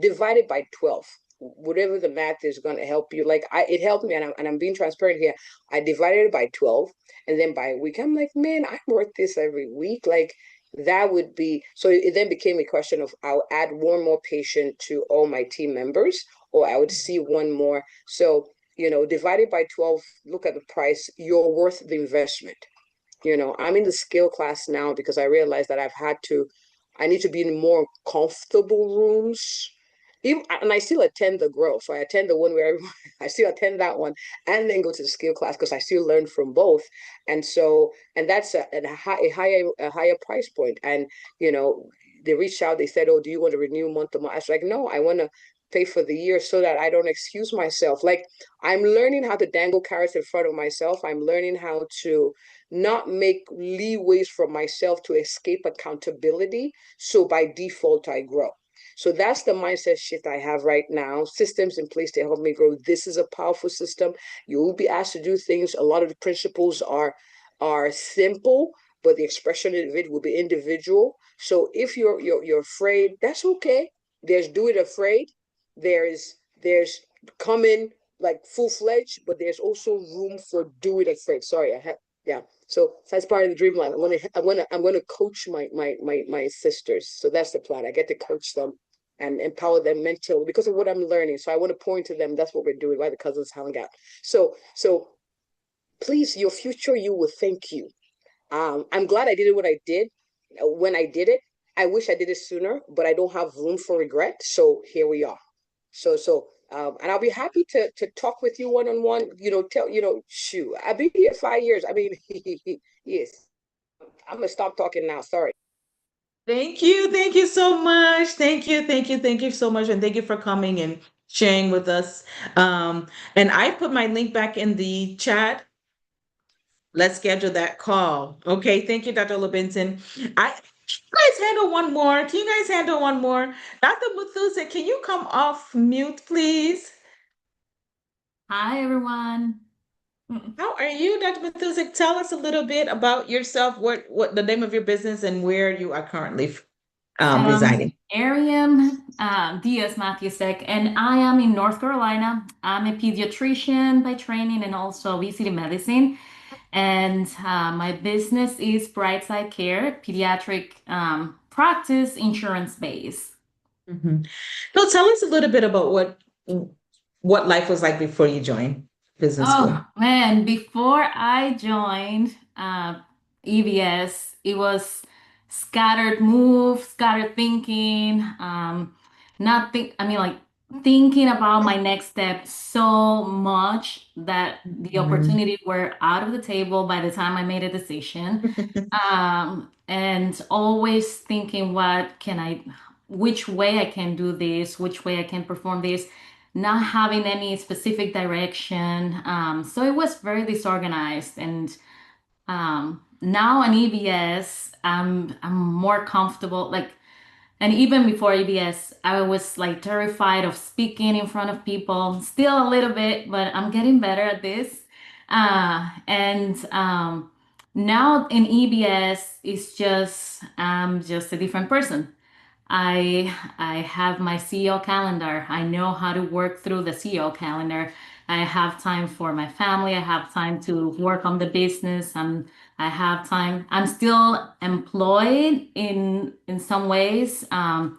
Speaker 5: divided by 12. Whatever the math is going to help you. Like it helped me, and I'm being transparent here. I divided it by 12, and then by a week, I'm like, man, I'm worth this every week. Like that would be so. It then became a question of I'll add one more patient to all my team members, or I would see one more. So divided by 12. Look at the price. You're worth the investment. I'm in the skill class now because I realized that I need to be in more comfortable rooms. And I still attend the grow. So I attend the one where I still attend that one and then go to the skill class because I still learn from both. And so, and that's a higher price point. And, they reached out, they said, oh, do you want to renew month to month? I was like, no, I want to pay for the year so that I don't excuse myself. Like I'm learning how to dangle carrots in front of myself. I'm learning how to not make leeways from myself to escape accountability. So by default, I grow. So that's the mindset shift I have right now. Systems in place to help me grow. This is a powerful system. You will be asked to do things. A lot of the principles are simple, but the expression of it will be individual. So if you're afraid, that's okay. There's do it afraid. There's coming like full-fledged, but there's also room for do it afraid. Sorry, I have yeah. So that's part of the dream line. I'm gonna coach my sisters. So that's the plan. I get to coach them and empower them mentally because of what I'm learning. So I want to point to them. That's what we're doing. Why the cousins hang out. So please, your future you will thank you. I'm glad I did it when I did it. I wish I did it sooner, but I don't have room for regret. So here we are. And I'll be happy to talk with you one on one. Shoot, I've been here 5 years. I mean, yes. I'm gonna stop talking now. Sorry.
Speaker 1: Thank you. Thank you so much. Thank you. Thank you. Thank you so much. And thank you for coming and sharing with us. And I put my link back in the chat. Let's schedule that call. Okay. Thank you, Dr. Levinson. Can you guys handle one more? Can you guys handle one more? Dr. Muthusa, can you come off mute, please?
Speaker 6: Hi, everyone.
Speaker 1: How are you, Dr. Muthusa? Tell us a little bit about yourself, what the name of your business and where you are currently residing.
Speaker 6: 𝐉𝐨𝐢𝐧 Matthewsek, and I am in North Carolina. I'm a pediatrician by training and also visiting medicine. And my business is Brightside Care, pediatric practice, insurance base.
Speaker 1: Mm-hmm. So tell us a little bit about what life was like before you joined business school.
Speaker 6: Oh man, before I joined EBS, it was scattered moves, scattered thinking, like thinking about my next step so much that the opportunity were out of the table by the time I made a decision. And always thinking which way I can do this, which way I can perform this, not having any specific direction. So it was very disorganized. And now in EBS, I'm more comfortable. And even before EBS, I was like terrified of speaking in front of people. Still a little bit, but I'm getting better at this. And now in EBS, I'm just a different person. I have my CEO calendar. I know how to work through the CEO calendar. I have time for my family. I have time to work on the business. I have time. I'm still employed in some ways. I'm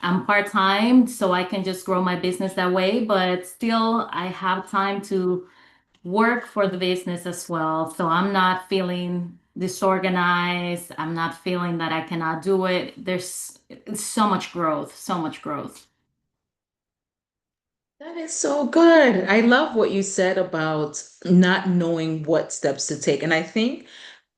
Speaker 6: part-time, so I can just grow my business that way, but still I have time to work for the business as well. So I'm not feeling disorganized. I'm not feeling that I cannot do it. There's so much growth, so much growth.
Speaker 1: That is so good. I love what you said about not knowing what steps to take. And I think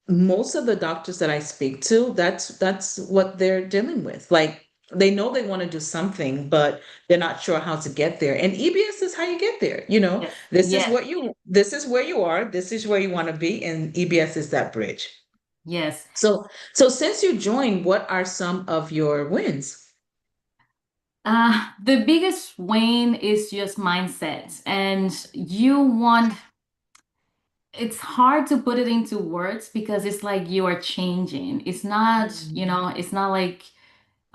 Speaker 1: most of the doctors that I speak to, that's what they're dealing with. Like they know they want to do something, but they're not sure how to get there. And EBS is how you get there.
Speaker 6: Yes.
Speaker 1: This
Speaker 6: Yes.
Speaker 1: this is where you are, this is where you want to be, and EBS is that bridge.
Speaker 6: Yes.
Speaker 1: So since you joined, what are some of your wins?
Speaker 6: The biggest win is just mindset. And it's hard to put it into words because it's like you are changing. It's not, it's not like,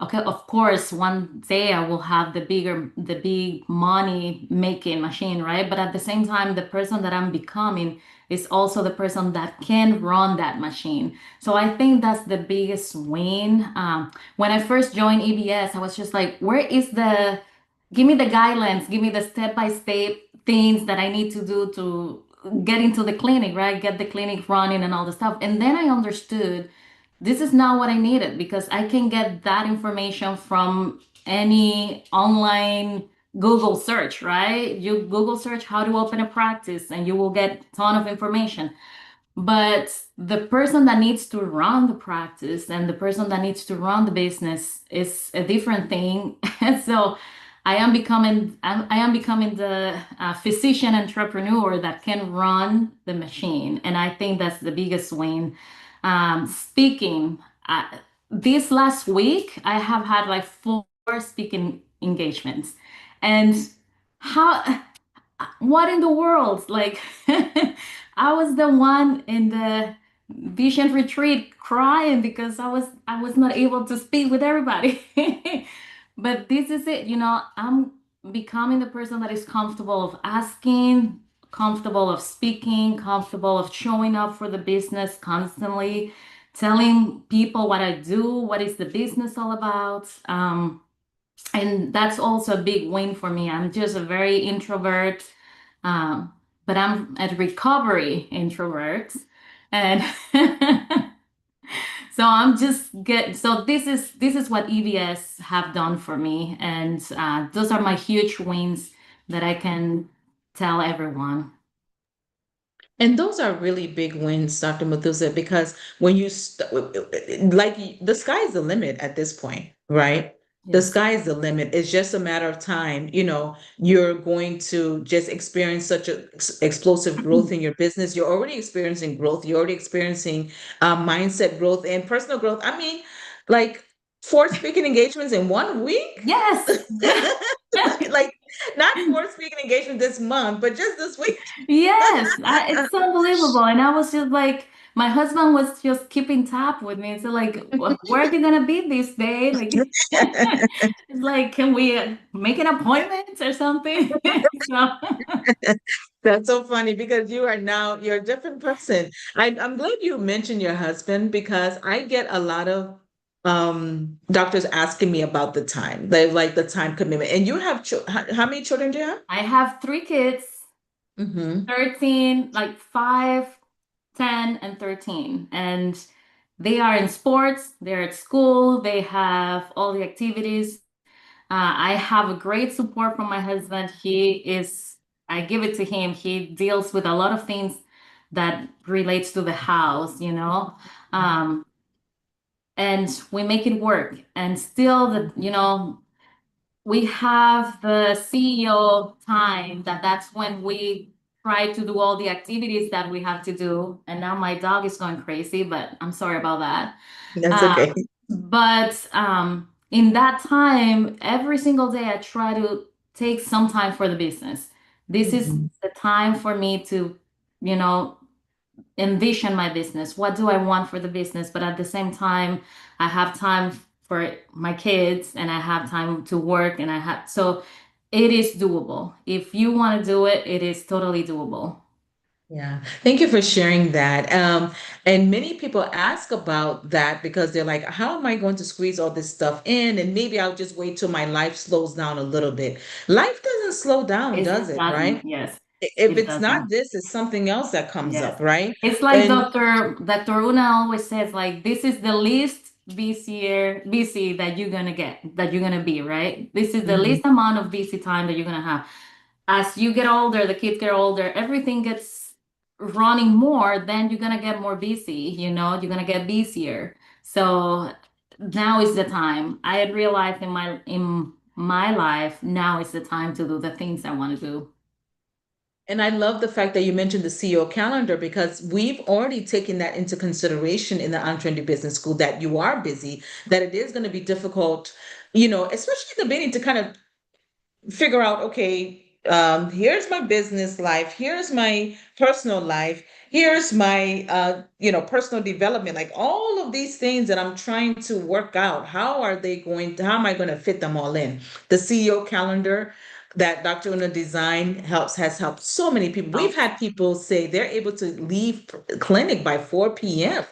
Speaker 6: okay, of course, one day I will have the big money making machine, right? But at the same time, the person that I'm becoming is also the person that can run that machine. So I think that's the biggest win. When I first joined EBS, I was just like, give me the guidelines, give me the step-by-step things that I need to do to get into the clinic, right? Get the clinic running and all the stuff. And then I understood this is not what I needed because I can get that information from any online Google search, right? You Google search how to open a practice and you will get a ton of information. But the person that needs to run the practice and the person that needs to run the business is a different thing. So I am becoming the physician entrepreneur that can run the machine, and I think that's the biggest win. Speaking this last week, I have had like 4 speaking engagements. And how, what in the world? Like, I was the one in the vision retreat crying because I was not able to speak with everybody. But this is it, I'm becoming the person that is comfortable of asking, comfortable of speaking, comfortable of showing up for the business constantly, telling people what I do, what is the business all about. And that's also a big win for me. I'm just a very introvert, um, but I'm a recovery introvert. And so I'm just get so this is what EVS have done for me, and those are my huge wins that I can tell everyone.
Speaker 1: And those are really big wins, Dr. Methuselah, because when like the sky's the limit at this point, right? The
Speaker 6: Yes.
Speaker 1: sky's the limit. It's just a matter of time. You're going to just experience such a explosive growth in your business. You're already experiencing growth. You're already experiencing mindset growth and personal growth. I mean, like 4 speaking engagements in 1 week.
Speaker 6: Yes.
Speaker 1: Like not 4 speaking engagements this month, but just this week.
Speaker 6: Yes, it's unbelievable. And I was just like, my husband was just keeping tab with me. So like, where are you gonna be this day? Like, it's like, can we make an appointment or something? So,
Speaker 1: That's so funny because you're a different person. I'm glad you mentioned your husband because I get a lot of doctors asking me about the time. They like the time commitment. And you have how many children do you have?
Speaker 6: I have 3 kids,
Speaker 1: Mm-hmm.
Speaker 6: 13, like 5, 10, and 13. And they are in sports, they're at school, they have all the activities. I have a great support from my husband. I give it to him. He deals with a lot of things that relates to the house. Um, and we make it work. And still, we have the CEO time that's when we try to do all the activities that we have to do. And now my dog is going crazy, but I'm sorry about that.
Speaker 1: That's
Speaker 6: Uh,
Speaker 1: okay.
Speaker 6: but in that time, every single day, I try to take some time for the business. This is
Speaker 1: Mhm.
Speaker 6: the time for me to, you know, envision my business. What do I want for the business? But at the same time, I have time for my kids and I have time to work so it is doable. If you want to do it, it is totally doable.
Speaker 1: Yeah, thank you for sharing that. And many people ask about that because they're like, how am I going to squeeze all this stuff in? And maybe I'll just wait till my life slows down a little bit. Life doesn't slow down,
Speaker 6: It
Speaker 1: does it? Right?
Speaker 6: doesn't, yes,
Speaker 1: If
Speaker 6: it
Speaker 1: it's not
Speaker 6: doesn't.
Speaker 1: this, it's something else that comes
Speaker 6: Yes.
Speaker 1: up, right?
Speaker 6: It's like
Speaker 1: And
Speaker 6: Dr. Una always says, like, this is the least busy that you're gonna get, that you're gonna be, right? This is the
Speaker 1: Mhm.
Speaker 6: least amount of busy time that you're gonna have. As you get older, the kids get older, everything gets running more, then you're gonna get more busy, you're gonna get busier. So now is the time. I had realized in my life, now is the time to do the things I want to do.
Speaker 1: And I love the fact that you mentioned the CEO calendar because we've already taken that into consideration in the EntreMD Business School that you are busy, that it is going to be difficult, especially in the beginning to kind of figure out, okay, here's my business life, here's my personal life, here's my personal development, like all of these things that I'm trying to work out. How am I going to fit them all in? The CEO calendar that Dr. Una design has helped so many people. We've
Speaker 6: Oh,
Speaker 1: had people say they're able to leave clinic by 4 p.m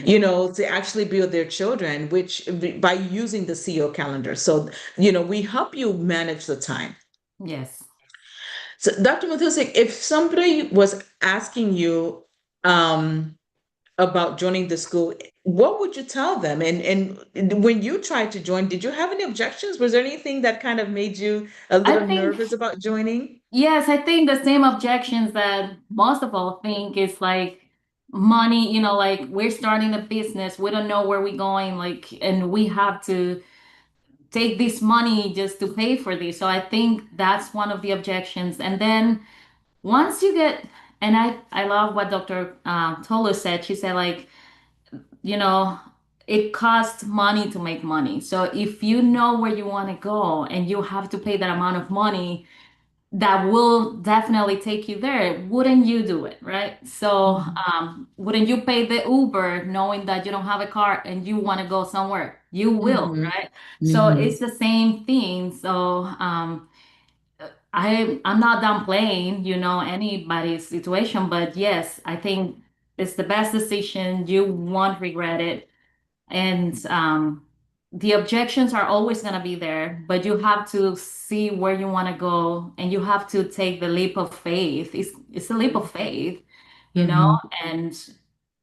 Speaker 6: yeah.
Speaker 1: to actually be with their children, which by using the CEO calendar. So, we help you manage the time.
Speaker 6: Yes.
Speaker 1: So, Dr. Mathusik, if somebody was asking you about joining the school, what would you tell them? And when you tried to join, did you have any objections? Was there anything that kind of made you a
Speaker 6: I
Speaker 1: little
Speaker 6: think,
Speaker 1: nervous about joining?
Speaker 6: yes, I think the same objections that most of all think is like money, like we're starting a business, we don't know where we're going, like, and we have to take this money just to pay for this. So I think that's one of the objections. And then once you get, and I love what Dr. Tolu said. She said, like, you know, it costs money to make money. So if you know where you want to go and you have to pay that amount of money, that will definitely take you there. Wouldn't you do it, right? So, wouldn't you pay the Uber knowing that you don't have a car and you want to go somewhere? You will,
Speaker 1: Mm-hmm.
Speaker 6: right? So
Speaker 1: Mm-hmm.
Speaker 6: it's the same thing. So, I'm not downplaying, anybody's situation, but yes, I think it's the best decision. You won't regret it. And the objections are always going to be there, but you have to see where you want to go and you have to take the leap of faith. It's a leap of faith, you know,
Speaker 1: Mm-hmm.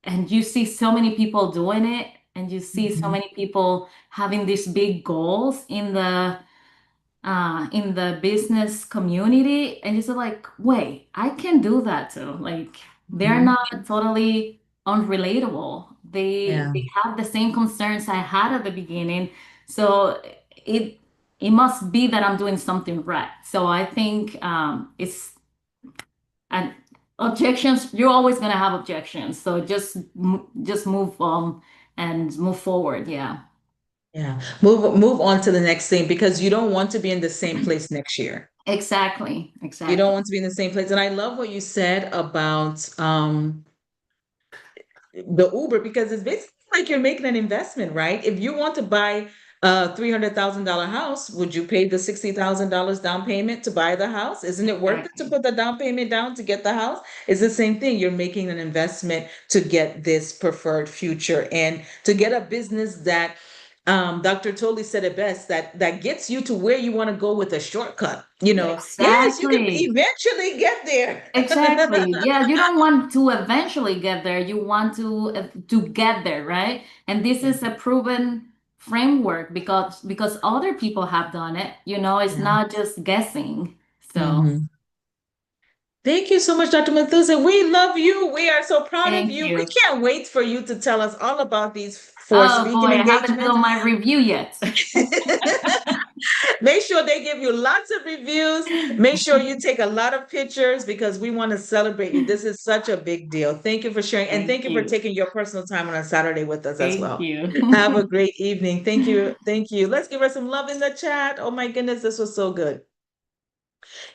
Speaker 6: and you see so many people doing it and you see so
Speaker 1: Mm-hmm.
Speaker 6: many people having these big goals in the business community, and it's like, wait, I can do that too. Like, they're
Speaker 1: Mm-hmm.
Speaker 6: not totally unrelatable.
Speaker 1: Yeah.
Speaker 6: They have the same concerns I had at the beginning. So it it must be that I'm doing something right. So I think it's and objections, you're always gonna have objections. So just move and move forward. Yeah.
Speaker 1: Yeah. Move on to the next thing because you don't want to be in the same place next year.
Speaker 6: Exactly.
Speaker 1: You don't
Speaker 6: Exactly.
Speaker 1: want to be in the same place. And I love what you said about the Uber because it's basically like you're making an investment, right? If you want to buy a $300,000 house, would you pay the $60,000 down payment to buy the house? Isn't it worth it to
Speaker 6: Exactly.
Speaker 1: put the down payment down to get the house? It's the same thing. You're making an investment to get this preferred future and to get a business that Dr. Toley said it best, that gets you to where you want to go with a shortcut. Yes, you can
Speaker 6: Exactly.
Speaker 1: eventually get there.
Speaker 6: Exactly. Yeah, you don't want to eventually get there. You want to get there, right? And this is a proven framework because other people have done it. It's
Speaker 1: Yeah.
Speaker 6: not just guessing. So,
Speaker 1: Mhm. Thank you so much, Dr. Methuselah. We love you. We are so proud of
Speaker 6: thank
Speaker 1: you. We
Speaker 6: you.
Speaker 1: can't wait for you to tell us all about these four
Speaker 6: Oh boy,
Speaker 1: speaking
Speaker 6: I haven't
Speaker 1: engagements.
Speaker 6: done my review yet.
Speaker 1: Make sure they give you lots of reviews. Make sure you take a lot of pictures because we want to celebrate you. This is such a big deal. Thank you for sharing and thank
Speaker 6: Thank
Speaker 1: you for
Speaker 6: you.
Speaker 1: taking your personal time on a Saturday with us as
Speaker 6: Thank
Speaker 1: well.
Speaker 6: you.
Speaker 1: Have a great evening. Thank you. Thank you. Let's give her some love in the chat. Oh my goodness, this was so good.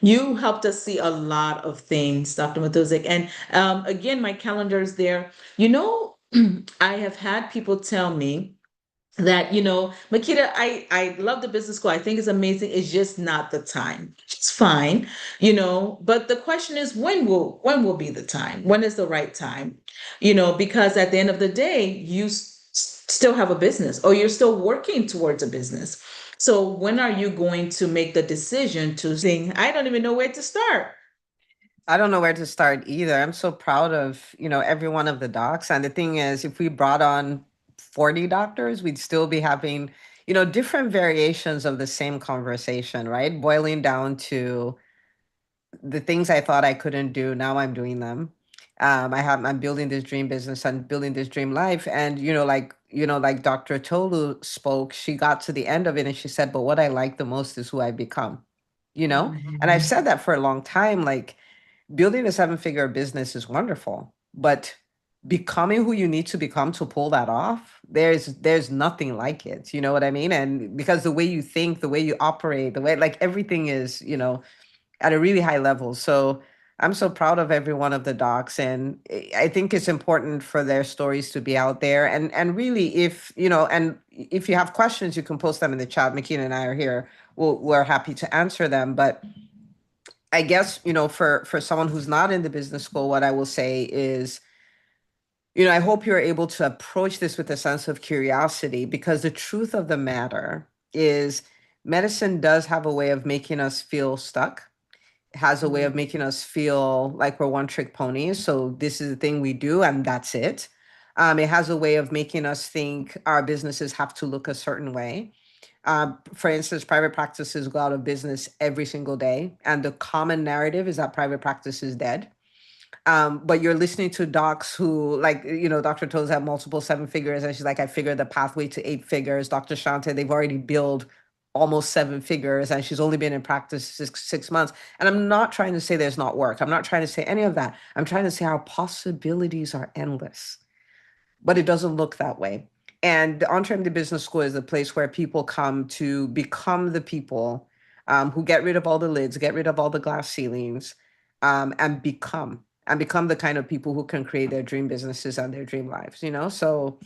Speaker 1: You helped us see a lot of things, Dr. Matuzik. And again, my calendar is there. I have had people tell me that, Makita, I love the business school. I think it's amazing. It's just not the time. It's fine, but the question is when will be the time? When is the right time? Because at the end of the day, you still have a business or you're still working towards a business. So when are you going to make the decision to sing? I don't even know where to start.
Speaker 3: I don't know where to start either. I'm so proud of, every one of the docs. And the thing is, if we brought on 40 doctors, we'd still be having, different variations of the same conversation, right? Boiling down to the things I thought I couldn't do, now I'm doing them. I'm building this dream business, I'm building this dream life. And, like Dr. Tolu spoke, she got to the end of it and she said, but what I like the most is who I've become, And I've
Speaker 1: Mhm.
Speaker 3: said that for a long time, like, building a seven-figure business is wonderful, but becoming who you need to become to pull that off, there's nothing like it. You know what I mean? And because the way you think, the way you operate, the way, like, everything is, at a really high level. So I'm so proud of every one of the docs, and I think it's important for their stories to be out there. And really, and if you have questions, you can post them in the chat. Makina and I are here. We're happy to answer them. But I guess, for someone who's not in the business school, what I will say is, I hope you're able to approach this with a sense of curiosity, because the truth of the matter is medicine does have a way of making us feel stuck, has a way of making us feel like we're one trick ponies. So this is the thing we do and that's it. It has a way of making us think our businesses have to look a certain way. For instance, private practices go out of business every single day, and the common narrative is that private practice is dead. But you're listening to docs who, like, Dr. Toes have multiple seven figures, and she's like, I figured the pathway to eight figures. Dr. Shante, they've already billed almost seven figures, and she's only been in practice six months. And I'm not trying to say there's not work. I'm not trying to say any of that. I'm trying to say our possibilities are endless, but it doesn't look that way. And the EntreMD Business School is a place where people come to become the people who get rid of all the lids, get rid of all the glass ceilings, and become the kind of people who can create their dream businesses and their dream lives, you know? So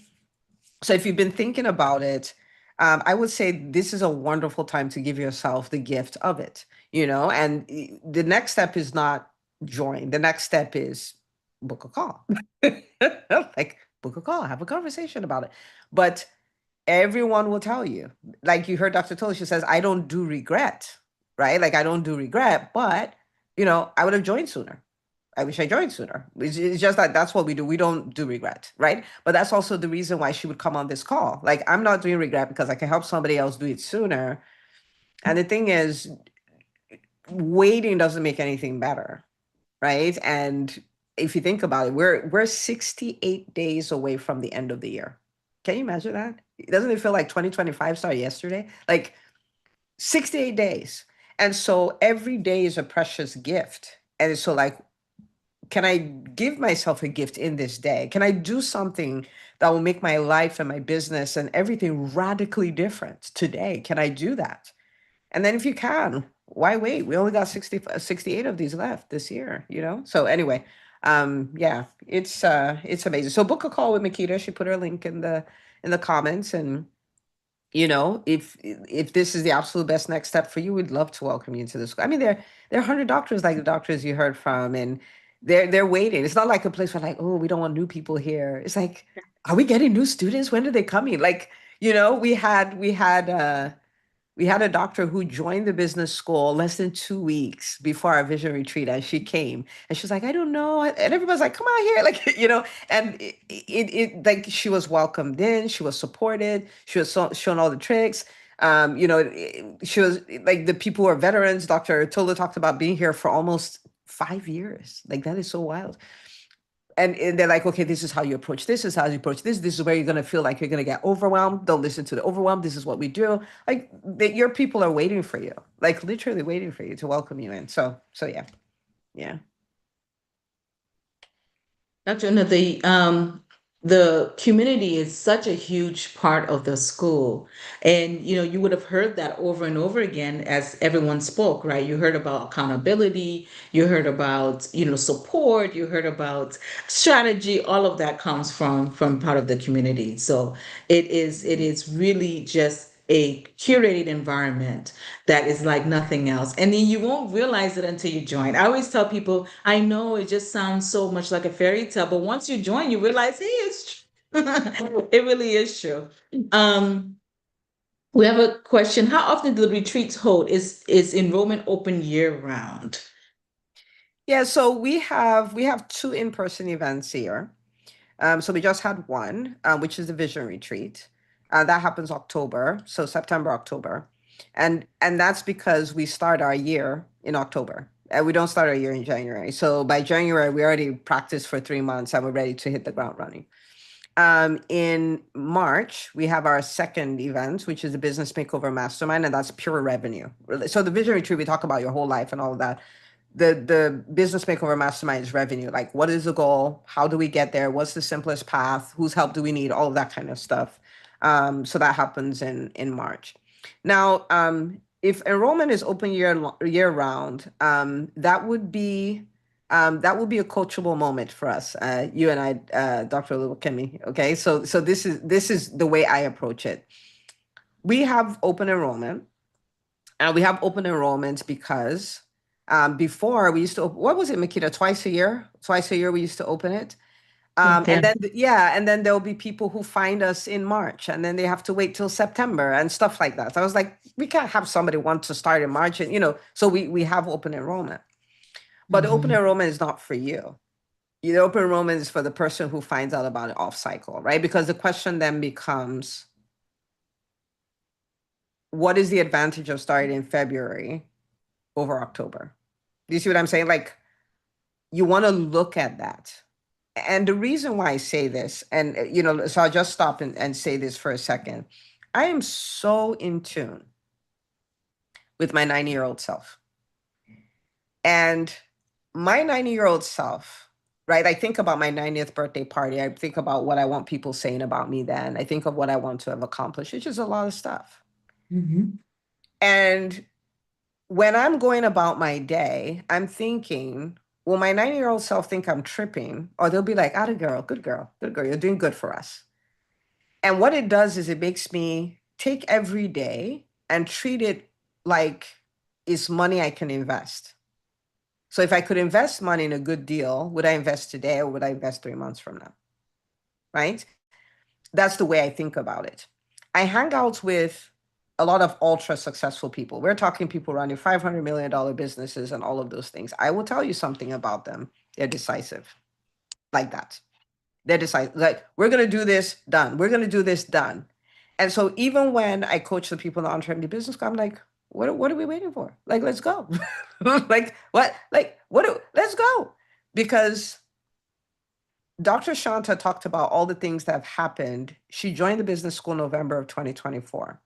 Speaker 3: if you've been thinking about it, I would say this is a wonderful time to give yourself the gift of it, you know? And the next step is not join. The next step is book a call. Like book a call, have a conversation about it. But everyone will tell you, like you heard Dr. Tola, she says, I don't do regret, right? Like I don't do regret, but I would have joined sooner. I wish I joined sooner. It's just that that's what we do. We don't do regret, right? But that's also the reason why she would come on this call. Like I'm not doing regret because I can help somebody else do it sooner. And the thing is, waiting doesn't make anything better, right? And if you think about it, we're 68 days away from the end of the year. Can you imagine that? Doesn't it feel like 2025 started yesterday? Like 68 days. And so every day is a precious gift. And so like, can I give myself a gift in this day? Can I do something that will make my life and my business and everything radically different today? Can I do that? And then if you can, why wait? We only got 68 of these left this year, So anyway, yeah, it's amazing. So book a call with Makita. She put her link in the comments, and if this is the absolute best next step for you, we'd love to welcome you into the school. I mean, there are 100 doctors like the doctors you heard from, and they're waiting. It's not like a place where like, oh, we don't want new people here. It's like, are we getting new students? When are they coming? Like, we had a doctor who joined the business school less than 2 weeks before our vision retreat, and she came and she was like, I don't know. And everybody's like, come out here. Like, and like she was welcomed in, she was supported, she was shown all the tricks. She was like, the people who are veterans, Dr. Tola talked about being here for almost 5 years. Like that is so wild. And they're like, okay, this is how you approach this, is how you approach this. This is where you're going to feel like you're going to get overwhelmed. Don't listen to the overwhelm. This is what we do. Like your people are waiting for you, like literally waiting for you to welcome you in. So yeah. Yeah.
Speaker 1: Dr. Una, the community is such a huge part of the school. And you would have heard that over and over again as everyone spoke, right? You heard about accountability, you heard about, support, you heard about strategy, all of that comes from part of the community. So it is really just a curated environment that is like nothing else. And then you won't realize it until you join. I always tell people, I know it just sounds so much like a fairy tale, but once you join, you realize, hey, it's true. It really is true. We have a question. How often do the retreats hold? Is enrollment open year round?
Speaker 3: Yeah, so we have 2 in-person events here. So we just had one, which is the Vision Retreat. That happens October, so September, October. And that's because we start our year in October. And we don't start our year in January. So by January, we already practiced for 3 months and we're ready to hit the ground running. In March, we have our second event, which is the Business Makeover Mastermind, and that's pure revenue. So the Vision Retreat, we talk about your whole life and all of that. The Business Makeover Mastermind is revenue. Like, what is the goal? How do we get there? What's the simplest path? Whose help do we need? All of that kind of stuff. So that happens in March. Now, if enrollment is open year round, that would be a coachable moment for us, you and I, Dr. Oluwakemi. Okay, so this is the way I approach it. We have open enrollment, and we have open enrollment because before we used to, what was it, Makita? Twice a year we used to open it.
Speaker 1: Okay.
Speaker 3: And then there'll be people who find us in March, and then they have to wait till September and stuff like that. So I was like, we can't have somebody want to start in March, and so we have open enrollment. But the open enrollment is not for you. The open enrollment is for the person who finds out about it off cycle, right? Because the question then becomes, what is the advantage of starting in February over October? Do you see what I'm saying? Like, you want to look at that. And the reason why I say this, and so I'll just stop and say this for a second. I am so in tune with my 90-year-old self. And my 90-year-old self right? I think about my 90th birthday party. I think about what I want people saying about me then. I think of what I want to have accomplished. It's just a lot of stuff. And when I'm going about my day, I'm thinking, will my 90-year-old self think I'm tripping? Or they'll be like, "Atta girl, good girl, good girl. You're doing good for us." And what it does is it makes me take every day and treat it like it's money I can invest. So if I could invest money in a good deal, would I invest today or would I invest 3 months from now? Right? That's the way I think about it. I hang out with a lot of ultra successful people. We're talking people running $500 million businesses and all of those things. I will tell you something about them. They're decisive, like that. They're decisive. Like, we're going to do this, done. We're going to do this, done. And so even when I coach the people in the EntreMD Business School, I'm like, what are we waiting for? Like, let's go. Like, what? Like, let's go. Because Dr. Shanta talked about all the things that have happened. She joined the business school in November of 2024.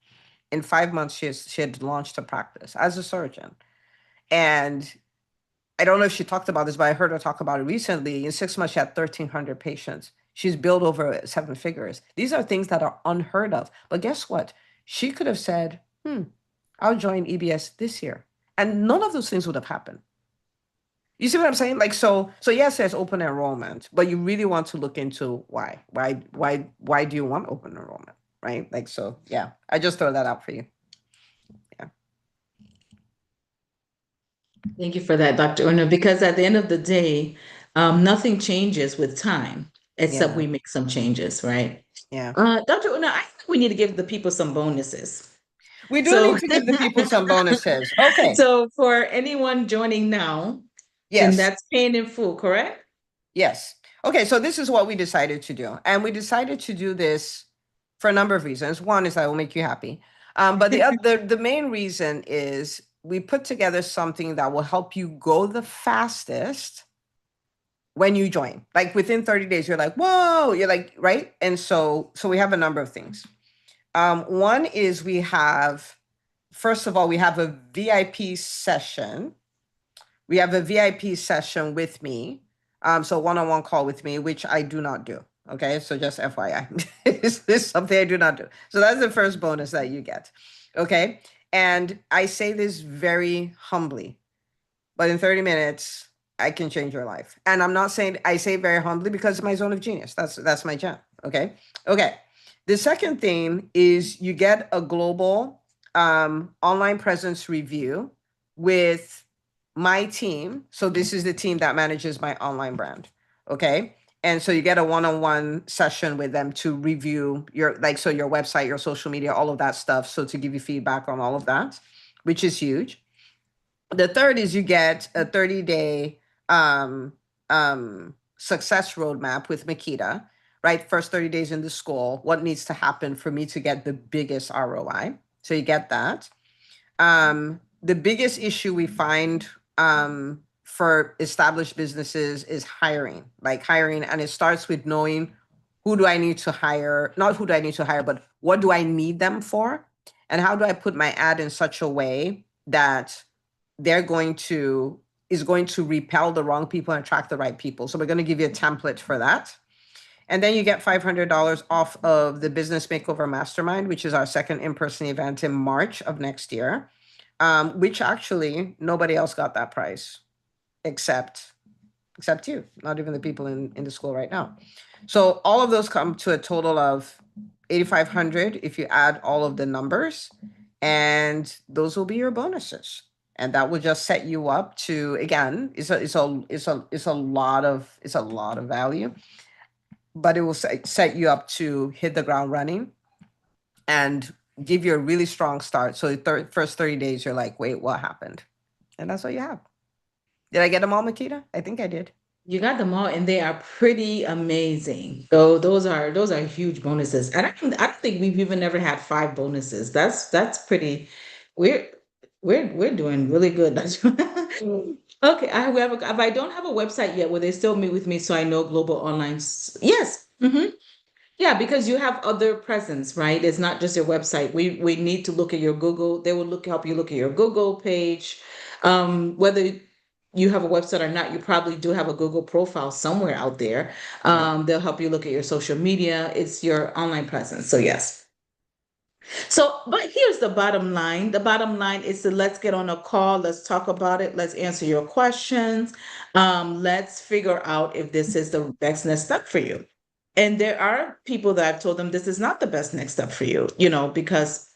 Speaker 3: In 5 months, she had launched a practice as a surgeon. And I don't know if she talked about this, but I heard her talk about it recently. In 6 months, she had 1,300 patients. She's billed over 7 figures. These are things that are unheard of. But guess what? She could have said, I'll join EBS this year. And none of those things would have happened. You see what I'm saying? Like, so yes, there's open enrollment, but you really want to look into why do you want open enrollment, right? Like, so yeah, I just throw that out for you. Yeah.
Speaker 1: Thank you for that, Dr. Una, because at the end of the day, nothing changes with time, except we make some changes, right?
Speaker 3: Yeah.
Speaker 1: Dr. Una, I think we need to give the people some bonuses.
Speaker 3: We do need to give the people some bonuses. Okay.
Speaker 1: So for anyone joining now,
Speaker 3: yes,
Speaker 1: and that's paying in full, correct?
Speaker 3: Yes. Okay, so this is what we decided to do. And we decided to do this for a number of reasons. One is that will make you happy. But the main reason is we put together something that will help you go the fastest when you join. Like within 30 days, you're like, whoa, you're like, right? And so we have a number of things. One is first of all, we have a VIP session. We have a VIP session with me. So one-on-one call with me, which I do not do. Okay, so just FYI, this is something I do not do. So that's the first bonus that you get. Okay, and I say this very humbly, but in 30 minutes, I can change your life. And I'm not saying, I say very humbly because it's my zone of genius. That's my jam. Okay. The second thing is you get a global online presence review with my team. So this is the team that manages my online brand. Okay. And so you get a one-on-one session with them to review your website, your social media, all of that stuff. So to give you feedback on all of that, which is huge. The third is you get a 30-day success roadmap with Makita, right? First 30 days in the school, what needs to happen for me to get the biggest ROI. So you get that. The biggest issue we find for established businesses is hiring, and it starts with knowing who do I need to hire, not who do I need to hire, but what do I need them for? And how do I put my ad in such a way that is going to repel the wrong people and attract the right people? So we're going to give you a template for that. And then you get $500 off of the Business Makeover Mastermind, which is our second in-person event in March of next year, which actually nobody else got that price except you, not even the people in the school right now. So all of those come to a total of $8,500 if you add all of the numbers, and those will be your bonuses. And that will just set you up to, again, it's a lot of value, but it will set you up to hit the ground running and give you a really strong start. So the first 30 days, you're like, wait, what happened? And that's what you have. Did I get them all, Makita? I think I did.
Speaker 1: You got them all, and they are pretty amazing. So those are huge bonuses. And I don't think we've even ever had 5 bonuses. That's pretty. We're doing really good. Okay, if I don't have a website yet, will they still meet with me so I know global online? Yes. Yeah, because you have other presence, right? It's not just your website. We need to look at your Google. They will help you look at your Google page, whether you have a website or not, you probably do have a Google profile somewhere out there. They'll help you look at your social media. It's your online presence. So yes. So, but here's the bottom line. The bottom line is to let's get on a call. Let's talk about it. Let's answer your questions. Let's figure out if this is the best next step for you. And there are people that I've told them this is not the best next step for you, because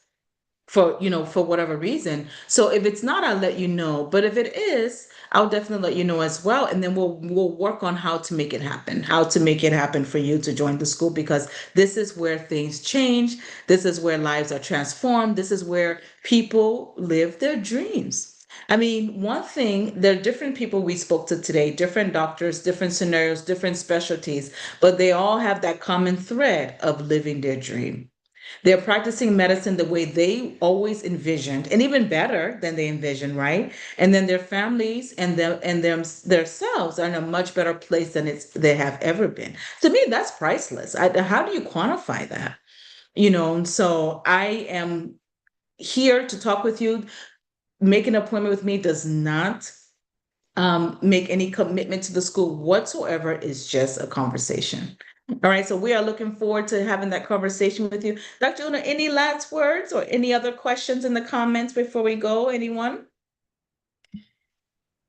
Speaker 1: for whatever reason. So if it's not, I'll let you know. But if it is, I'll definitely let you know as well. And then we'll work on how to make it happen for you to join the school, because this is where things change. This is where lives are transformed. This is where people live their dreams. I mean, one thing, there are different people we spoke to today, different doctors, different scenarios, different specialties, but they all have that common thread of living their dream. They're practicing medicine the way they always envisioned, and even better than they envisioned, right? And then their families and themselves are in a much better place than they have ever been. To me, that's priceless. How do you quantify that? And so I am here to talk with you. Make an appointment with me does not make any commitment to the school whatsoever. It's just a conversation. All right, so we are looking forward to having that conversation with you. Dr. Una, any last words or any other questions in the comments before we go? Anyone?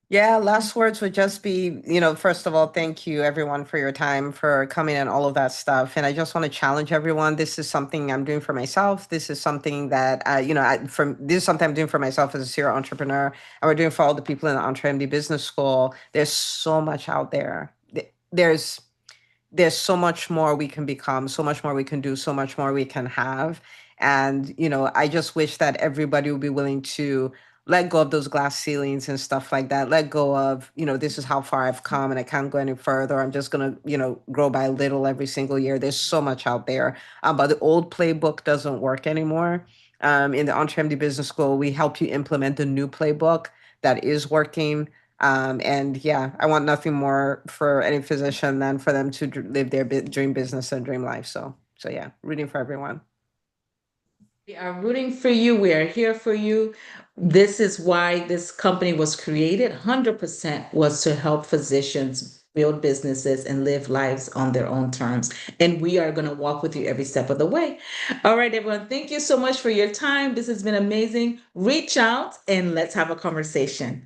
Speaker 3: Yeah, last words would just be, first of all, thank you everyone for your time, for coming and all of that stuff. And I just want to challenge everyone. This is something I'm doing for myself. This is something that, this is something I'm doing for myself as a serial entrepreneur. And we're doing for all the people in the EntreMD Business School. There's so much out there. There's so much more we can become, so much more we can do, so much more we can have. And, I just wish that everybody would be willing to let go of those glass ceilings and stuff like that. Let go of, this is how far I've come and I can't go any further. I'm just going to, grow by little every single year. There's so much out there. But the old playbook doesn't work anymore. In the EntreMD Business School, we help you implement the new playbook that is working. And yeah, I want nothing more for any physician than for them to live their dream business and dream life. So yeah, rooting for everyone.
Speaker 1: We are rooting for you. We are here for you. This is why this company was created. 100% was to help physicians build businesses and live lives on their own terms. And we are going to walk with you every step of the way. All right, everyone. Thank you so much for your time. This has been amazing. Reach out and let's have a conversation.